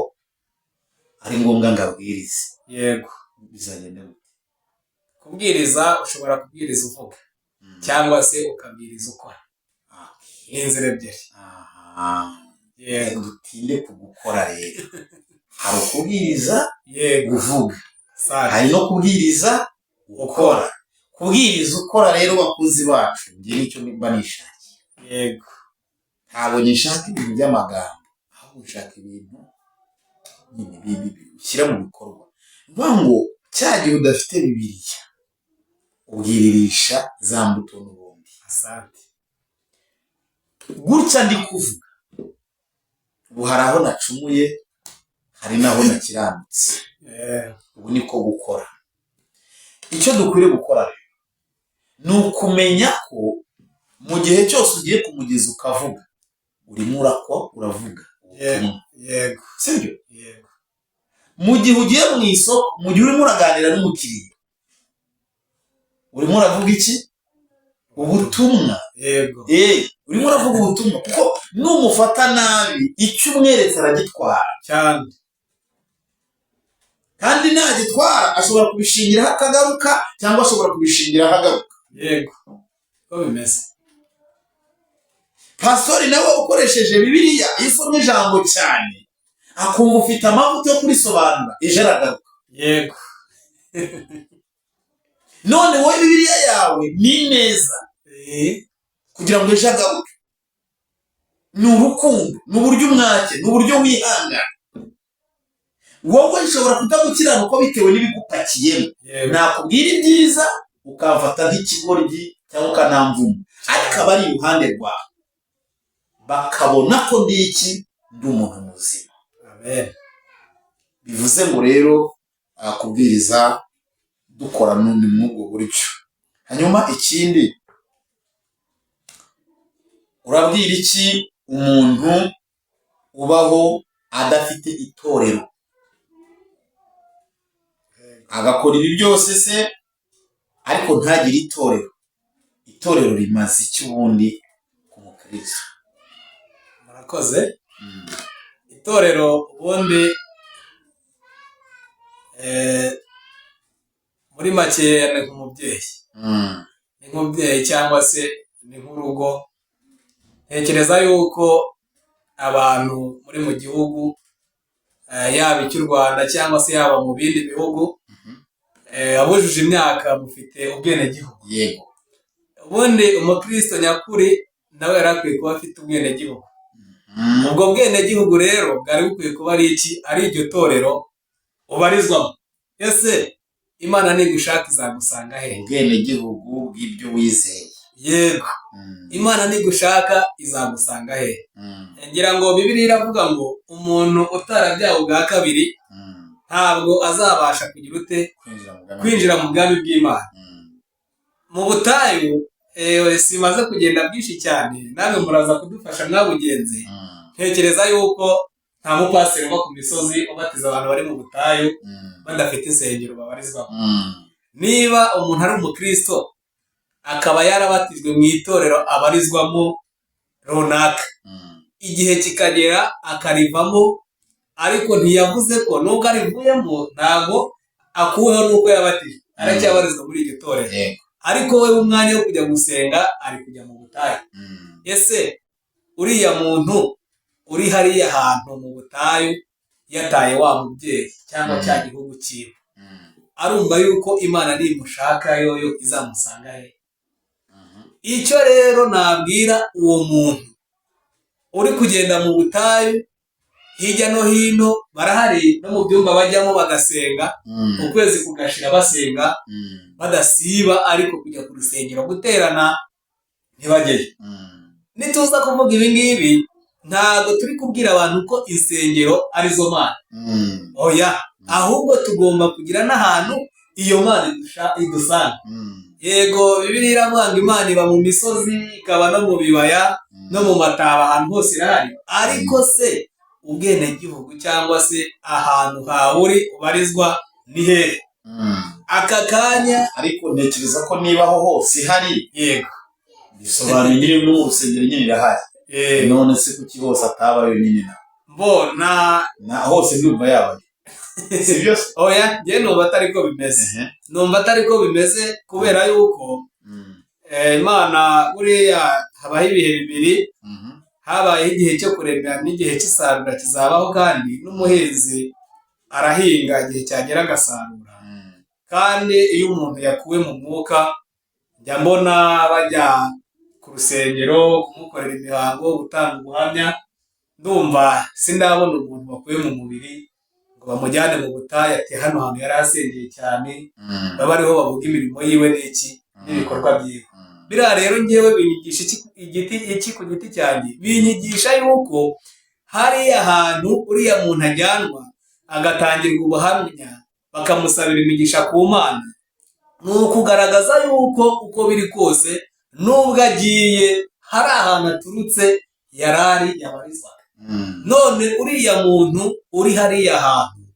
ari ngombwa ngo abwirize. Yego. Bizagenda gute? Kubwiriza ushobora kubwiriza uvuga, cyangwa se ukabwiriza ukora. Ni inzira ebyiri. Yego. Dutinde ku gukora rero. Hari ukubwiriza, yego, uvuga, hari no kubwiriza ukora. Kubwiriza ukora rero bakuzi bacu, njye nicyo mba nishakiye. Yego. Ntabwo nishaka ibintu by'amagambo, ahubwo nshaka ibintu ushyira mu bikorwa. Vuga ngo cya gihe udafite Bibiliya ubwiririsha za mbuto n'ubundi. Asante. Gutya ndi kuvuga, ubu hari aho nacumuye, hari naho nakiranutse. Ubu niko gukora. Icyo dukwiriye gukora rero ni ukumenya ko mu gihe cyose ugiye ku mugezi ukavuga, urimo uravuga ubutumwa. Yego. Sibyo? Yego. Mu gihe ugiye mu isoko, mu gihe urimo uraganira n'umukiriya, urimo uravuga iki? Ubutumwa. Yego. Urimo uravuga ubutumwa, kuko numufata nabi icyo umweretse aragitwara cyane. kandi nagitwara ashobora kubishingiraho akagaruka cyangwa ashobora kubishingiraho agaruka. yego ko bimeze. Pastori nawe ukoresheje Bibiliya iyo usomye ijambo cyane akumva ufite amavuta yo kurisobanura ejo aragaruka. yego none wowe Bibiliya yawe ni neza kugira ngo ejo agaruke. Ni urukundo, ni uburyo umwake, ni uburyo wihangana. Wowe ushobora kutagukiranuka bitewe n'ibigupakiyemo. Nakubwira ibyiza ukafata nk'ikigoryi cyangwa ukanamvuma, ariko aba ari iruhande rwawe bakabona ko ndi iki, ndi umuntu muzima. amen. Bivuze ngo rero kubwiriza dukora n'undi mwuga buryo. Hanyuma ikindi, urabwira iki umuntu ubaho adafite itorero agakora ibi byose se ariko ntagire itorero? Itorero rimaze iki ubundi ku mukristo? Murakoze. Itorero ubundi muri make ni nk'umubyeyi. Ni nk'umubyeyi cyangwa se ni nk'urugo. Ntekereza yuko abantu muri mu gihugu yaba icy'u Rwanda cyangwa se yaba mu bindi bihugu abujuje imyaka mufite ubwenegihugu. Yego. Ubundi umukristo nyakuri nawe yari akwiye kuba afite ubwenegihugu. Ubwo bwenegihugu rero bwari bukwiye kuba ari iki? Ari iryo torero ubarizwamo. Ese Imana nigushaka izagusanga he? Ubwenegihugu bw'ibyo wizeye. Yego. Imana nigushaka izagusanga he? Ngira ngo Bibiliya iravuga ngo umuntu utarabyawe ubwa kabiri ntabwo azabasha kugira ute? Kwinjira mu bwami bw'Imana. Mu butayu simaze kugenda bwinshi cyane, namwe muraza kudufasha mwabugenzi. Ntekereza yuko nta mupasiteri uba ku misozi ubatiza abantu bari mu butayu badafite insengero babarizwamo. Niba umuntu ari umukristo akaba yarabatijwe mu itorero abarizwamo runaka, igihe kikagera akarivamo, ariko ntiyavuze ko nubwo arivuyemo ntabwo akuweho nuko yabatijwe, aracyabarizwa muri iryo torero. Ariko we umwanya wo kujya gusenga ari kujya mu butayu. Ese uriya muntu uri hariya hantu mu butayu yataye wa mubyeyi cyangwa cya gihugu cyiwe, arumva yuko Imana nimushaka yoyo izamusanga he? Icyo rero nabwira uwo muntu uri kugenda mu butayu hirya no hino, barahari no mu byumba bajyamo bagasenga, ukwezi kugashira basenga badasiba, ariko kujya ku rusengero guterana ntibajyeyo. Nituza kuvuga ibi ngibi ntabwo turi kubwira abantu ko insengero arizo Mana. Oya, ahubwo tugomba kugira n'ahantu iyo Mana idusanga. Yego, Bibiliya iravuga ngo Imana iba mu misozi, ikaba no mu bibaya, no mu mataba, ahantu hose irahari. Ariko se ubwenegihugu cyangwa se ahantu hawe uri ubarizwa ni hehe? Aka kanya ariko ntekereza ko niba aho hose ihari, yego, bisobanuye nyine no mu rusengero nyine irahari. None se kuki hose atabayo nyine na hose ndumva yabayo? Si byo se? Oya, njye numva atari ko bimeze. Numva atari ko bimeze kubera yuko Imana buriya habaho ibihe bibiri. Habayeho igihe cyo kuremera n'igihe cy'isarura kizabaho, kandi n'umuhinzi arahinga igihe cyagera agasarura. Kandi iyo umuntu yakuwe mu mwuka, njya mbona bajya ku rusengero kumukorera imihango, gutanga ubuhamya. Ndumva sindabona umuntu wakuwe mu mubiri ngo bamujyane mu butayu ati hano hantu yari asengeye cyane, baba ariho bavuga imirimo yiwe n'iki n'ibikorwa byiwe. Biriya rero ngewe binyigisha iki ku giti cyanjye, binyigisha yuko hariya hantu uriya muntu ajyanwa agatangirwa ubuhamya bakamusabira imigisha ku Mana, ni ukugaragaza yuko uko biri kose nubwo agiye hari ahantu aturutse yarari yabarizwaga. None uriya muntu uri hariya hantu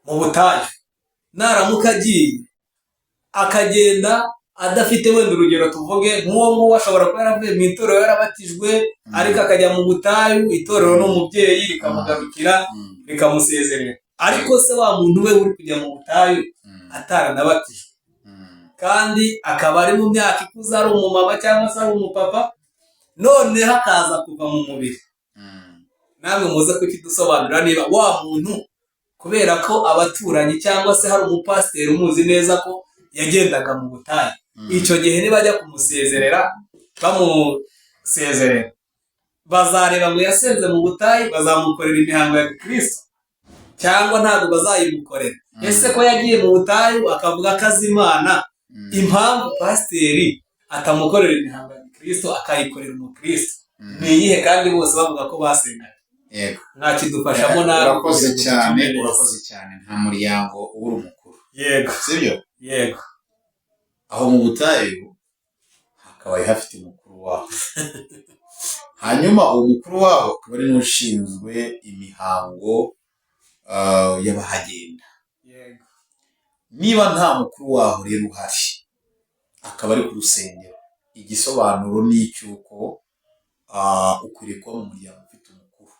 mu butayu naramuka agiye akagenda adafite wenda urugero tuvuge nk'uwo nguwo ashobora kuba yaravuye mu itorero yarabatijwe, ariko akajya mu butayu, itorero n'umubyeyi rikamugarukira rikamusezerera. ariko se wa muntu we uri kujya mu butayu ataranabatijwe kandi akaba ari mu myaka ikuze, ari umumama cyangwa se ari umupapa, noneho akaza kuva mu mubiri. Namwe muze kukidusobanurira niba wa muntu, kubera ko abaturanyi cyangwa se hari umupasiteri umuzi neza ko yagendaga mu butayu, icyo gihe nibajya kumusezerera bamusezerera, bazareba ngo yasenze mu butayu, bazamukorera imihango ya Kristo cyangwa ntabwo bazayimukorera? Ese ko yagiye mu butayu akavuga ko azi Imana, impamvu pasiteri atamukorera imihango ya Kristo akayikorera umukristo ni iyihe, kandi bose bavuga ko basengaga? Yego, nta kidufashamo nabi. urakoze cyane, nta muryango ubura umukuru. Yego, sibyo? yego. Aho mu butayu hakabaye hafite umukuru waho. Hanyuma uwo mukuru waho akaba ari n'ushinzwe imihango y'abahagenda. Yego. Niba nta mukuru waho rero uhari, akaba ari ku rusengero, igisobanuro ni icy'uko ukwiriye kuba mu muryango ufite umukuru.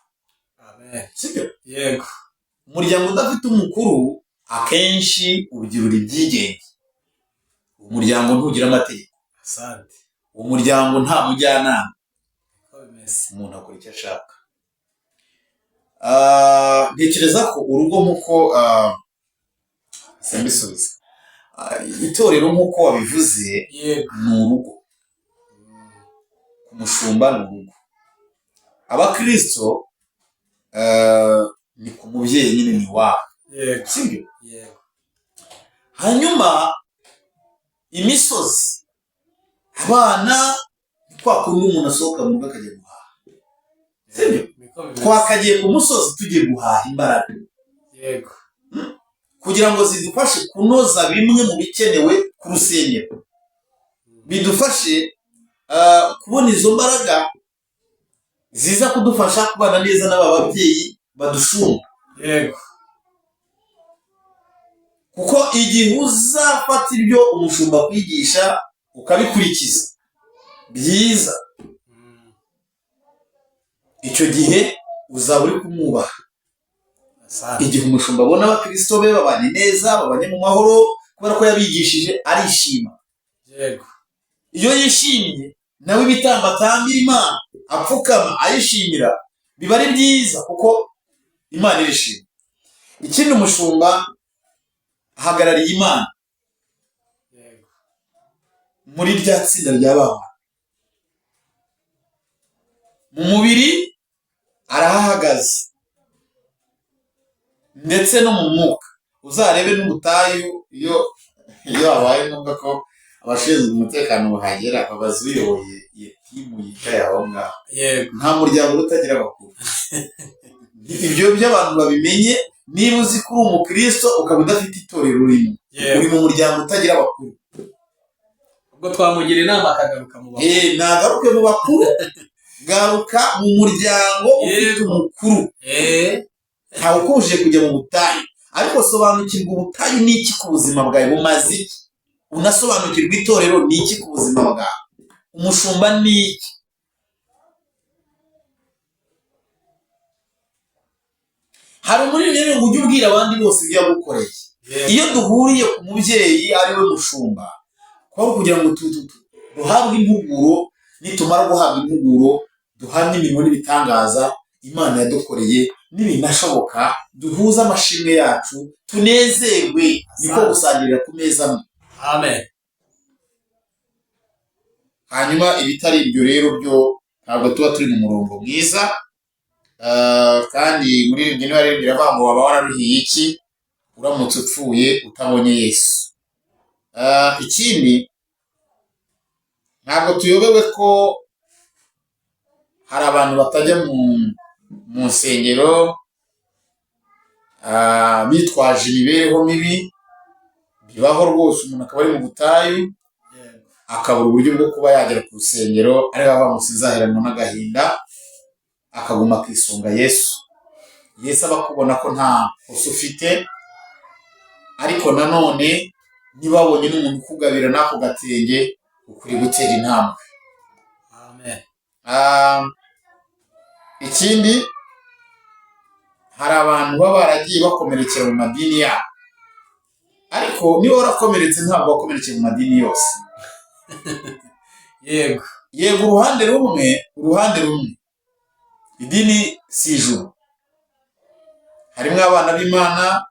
Amen. Sibyo? Yego. Umuryango udafite umukuru akenshi ubyirura ibyigenge. Umuryango ntugira amategeko. Asante. Umuryango nta mujyanama. Umuntu akora icyo ashaka. Ntekereza ko urugo nk'uko simbisubiza, itorero nk'uko wabivuze ni urugo, umushumba ni urugo, abakristo ni ku mubyeyi nyine ni wabo. Sibyo? Hanyuma imisozi, abana ni kwa kundi umuntu asohoka mu rugo akajya guhaha. Sibyo? Twakagiye ku musozi tugiye guhaha imbaraga. Yego. Kugira ngo zidufashe kunoza bimwe mu bikenewe ku rusengero, bidufashe kubona izo mbaraga ziza kudufasha kubana neza n'aba babyeyi badushumba. Yego. Kuko igihe uzafata ibyo umushumba kwigisha ukabikurikiza byiza, icyo gihe uzaba uri kumwubaha. Igihe umushumba abona abakristo be babanye neza, babanye mu mahoro, kubera ko yabigishije, arishima. Yego. Iyo yishimye nawe ibitambo atambira Imana, apfukama ayishimira, biba ari byiza kuko Imana irishima. Ikindi, umushumba ahagarariye Imana muri rya tsinda ry'abantu. Mu mubiri arahahagaze ndetse no mu mwuka. Uzarebe n'ubutayu, iyo habaye ngombwa ko abashinzwe umutekano bahagera, babaza uyoboye iyo timu yicaye aho ngaho. Nta muryango utagira abakuru. Ibyo by'abantu babimenye. Niba uzi ko uri umukristo ukaba udafite itorero urimo, uri mu muryango utagira abakuru. Ubwo twamugira inama akagaruka mu bakuru. Nagaruke mu bakuru, garuka mu muryango ufite umukuru. Ntawe ukubujije kujya mu butayu, ariko sobanukirwa ubutayu ni iki ku buzima bwawe, bumaze iki. Unasobanukirwa itorero ni iki ku buzima bwawe, umushumba ni iki. Hari umuririmbyi ngo ujye ubwira abandi bose ibyo yagukoreye. Iyo duhuriye ku mubyeyi ari we mushumba, kwari kugira ngo duhabwe impuguro, nitumara guhabwa impuguro duhamye imirimo n'ibitangaza Imana yadukoreye, n'ibinashoboka duhuze amashimwe yacu, tunezerwe. Niko gusangirira ku meza amwe. Amen. Hanyuma ibitari ibyo rero byo ntabwo tuba turi mu murongo mwiza. Kandi muri iri gihe niba avuga ngo waba wararuhiye iki uramutse upfuye utabonye Yesu. Ikindi, ntabwo tuyobewe ko hari abantu batajya mu nsengero bitwaje imibereho mibi. Bibaho rwose, umuntu akaba ari mu butayu akabura uburyo bwo kuba yagera ku rusengero, ariko bamusizaheranwa n'agahinda, akaguma kwisunga Yesu. Yesu aba akubona ko nta kosa ufite, ariko nanone niba wabonye n'umuntu ukugabira n'ako gatenge, ukwiye gutera intambwe. Amen. Ikindi, hari abantu baba baragiye bakomerekera mu madini yabo, ariko niba warakomeretse ntabwo wakomerekeye mu madini yose. Yego uruhande rumwe idini si ijuru, harimo abana b'Imana,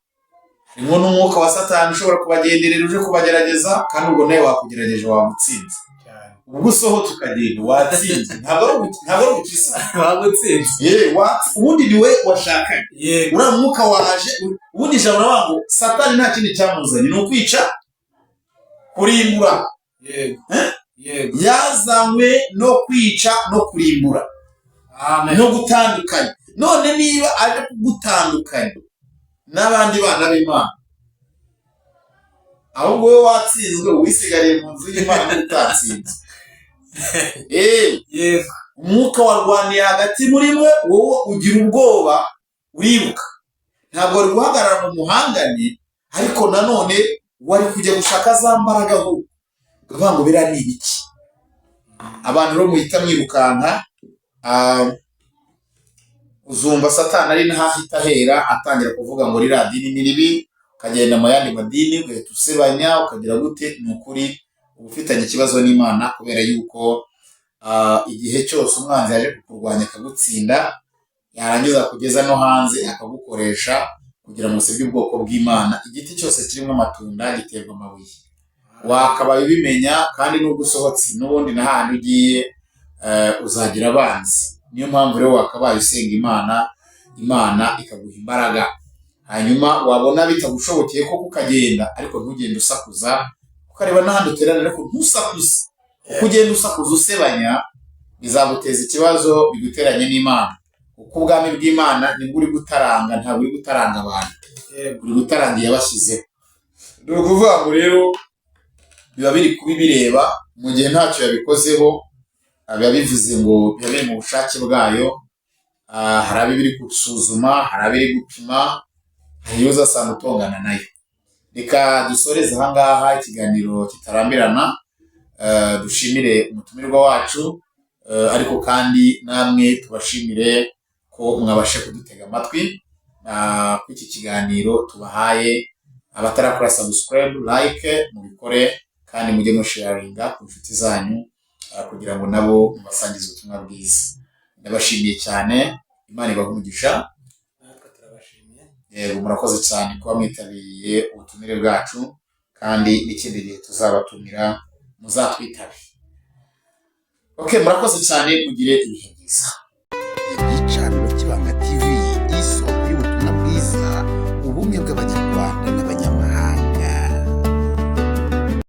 harimo n'umwuka wa Satani ushobora kubagenderera uje kubagerageza, kandi ubwo nawe wakugerageje wagutsinze. Ubwo usohotse ukagenda watsinze, ntabwo ari ugukisa, wagutsinze. Ubundi ni we washakanye, uriya mwuka waje. Ubundi ijambo navuga ngo Satani nta kindi cyamuzanye ni ukwica, kurimbura. Yazanywe no kwica no kurimbura no gutandukanya. None niba aje kugutandukanya n'abandi bana b'Imana, ahubwo wowe watsinzwe, wisigariye mu nzu y'Imana utatsinzwe. Umwuka warwaniye hagati muri mwe, wowe ugira ubwoba, uribuka. Ntabwo wari guhagarara mu muhangane, ariko nanone wari kujya gushaka za mbaraga ahubwo. Ukavuga ngo biriya ni ibiki? Abantu rero muhita mwirukanka, uzumva Satani ari n'ahahita ahera atangira kuvuga ngo ririya dini ni ribi, ukagenda mu yandi madini ugahita usebanya, ukagira gute. Ni ukuri uba ufitanye ikibazo n'Imana, kubera yuko igihe cyose umwanzi yaje kukurwanya akagutsinda, yarangiza kugeza no hanze akagukoresha kugira ngo usebye ubwoko bw'Imana. Igiti cyose kirimo amatunda giterwa amabuye, wakabaye ubimenya. Kandi nubwo usohotse n'ubundi n'ahandi ugiye uzagira abanzi. Niyo mpamvu rero wakabaye usenga Imana ikaguha imbaraga. Hanyuma wabona bitagushobokeye ko ukagenda, ariko ntugende usakuza, ukareba n'ahandi uteranira, ariko ntusakuze. Uko ugenda usakuza usebanya bizaguteza ikibazo, biguteranye n'Imana. Kuko ubwami bw'Imana nibwo uri gutaranga, ntabwo uri gutaranga abantu, uri gutaranga iyabashyizeho. Ni ukuvuga ngo rero biba biri kubibireba mu gihe ntacyo yabikozeho, biba bivuze ngo biba biri mu bushake bwayo. Hari abiri gusuzuma, hari abiri gupima, hari iyo uzasanga utongana nayo. Reka dusoreze ahangaha ikiganiro kitarambirana. Dushimire umutumirwa wacu, ariko kandi namwe tubashimire ko mwabashe kudutega amatwi ku iki kiganiro tubahaye. Abatarakora subscribe, like mubikore, kandi mujye musharinga ku nshuti zanyu, kugira ngo nabo mubasangize ubutumwa bwiza. Ndabashimiye cyane, Imana ibahe umugisha. Yego murakoze cyane kuba mwitabiriye ubutumire bwacu, kandi n'ikindi gihe tuzabatumira muzatwitabe. Murakoze cyane, mugire ibihe byiza.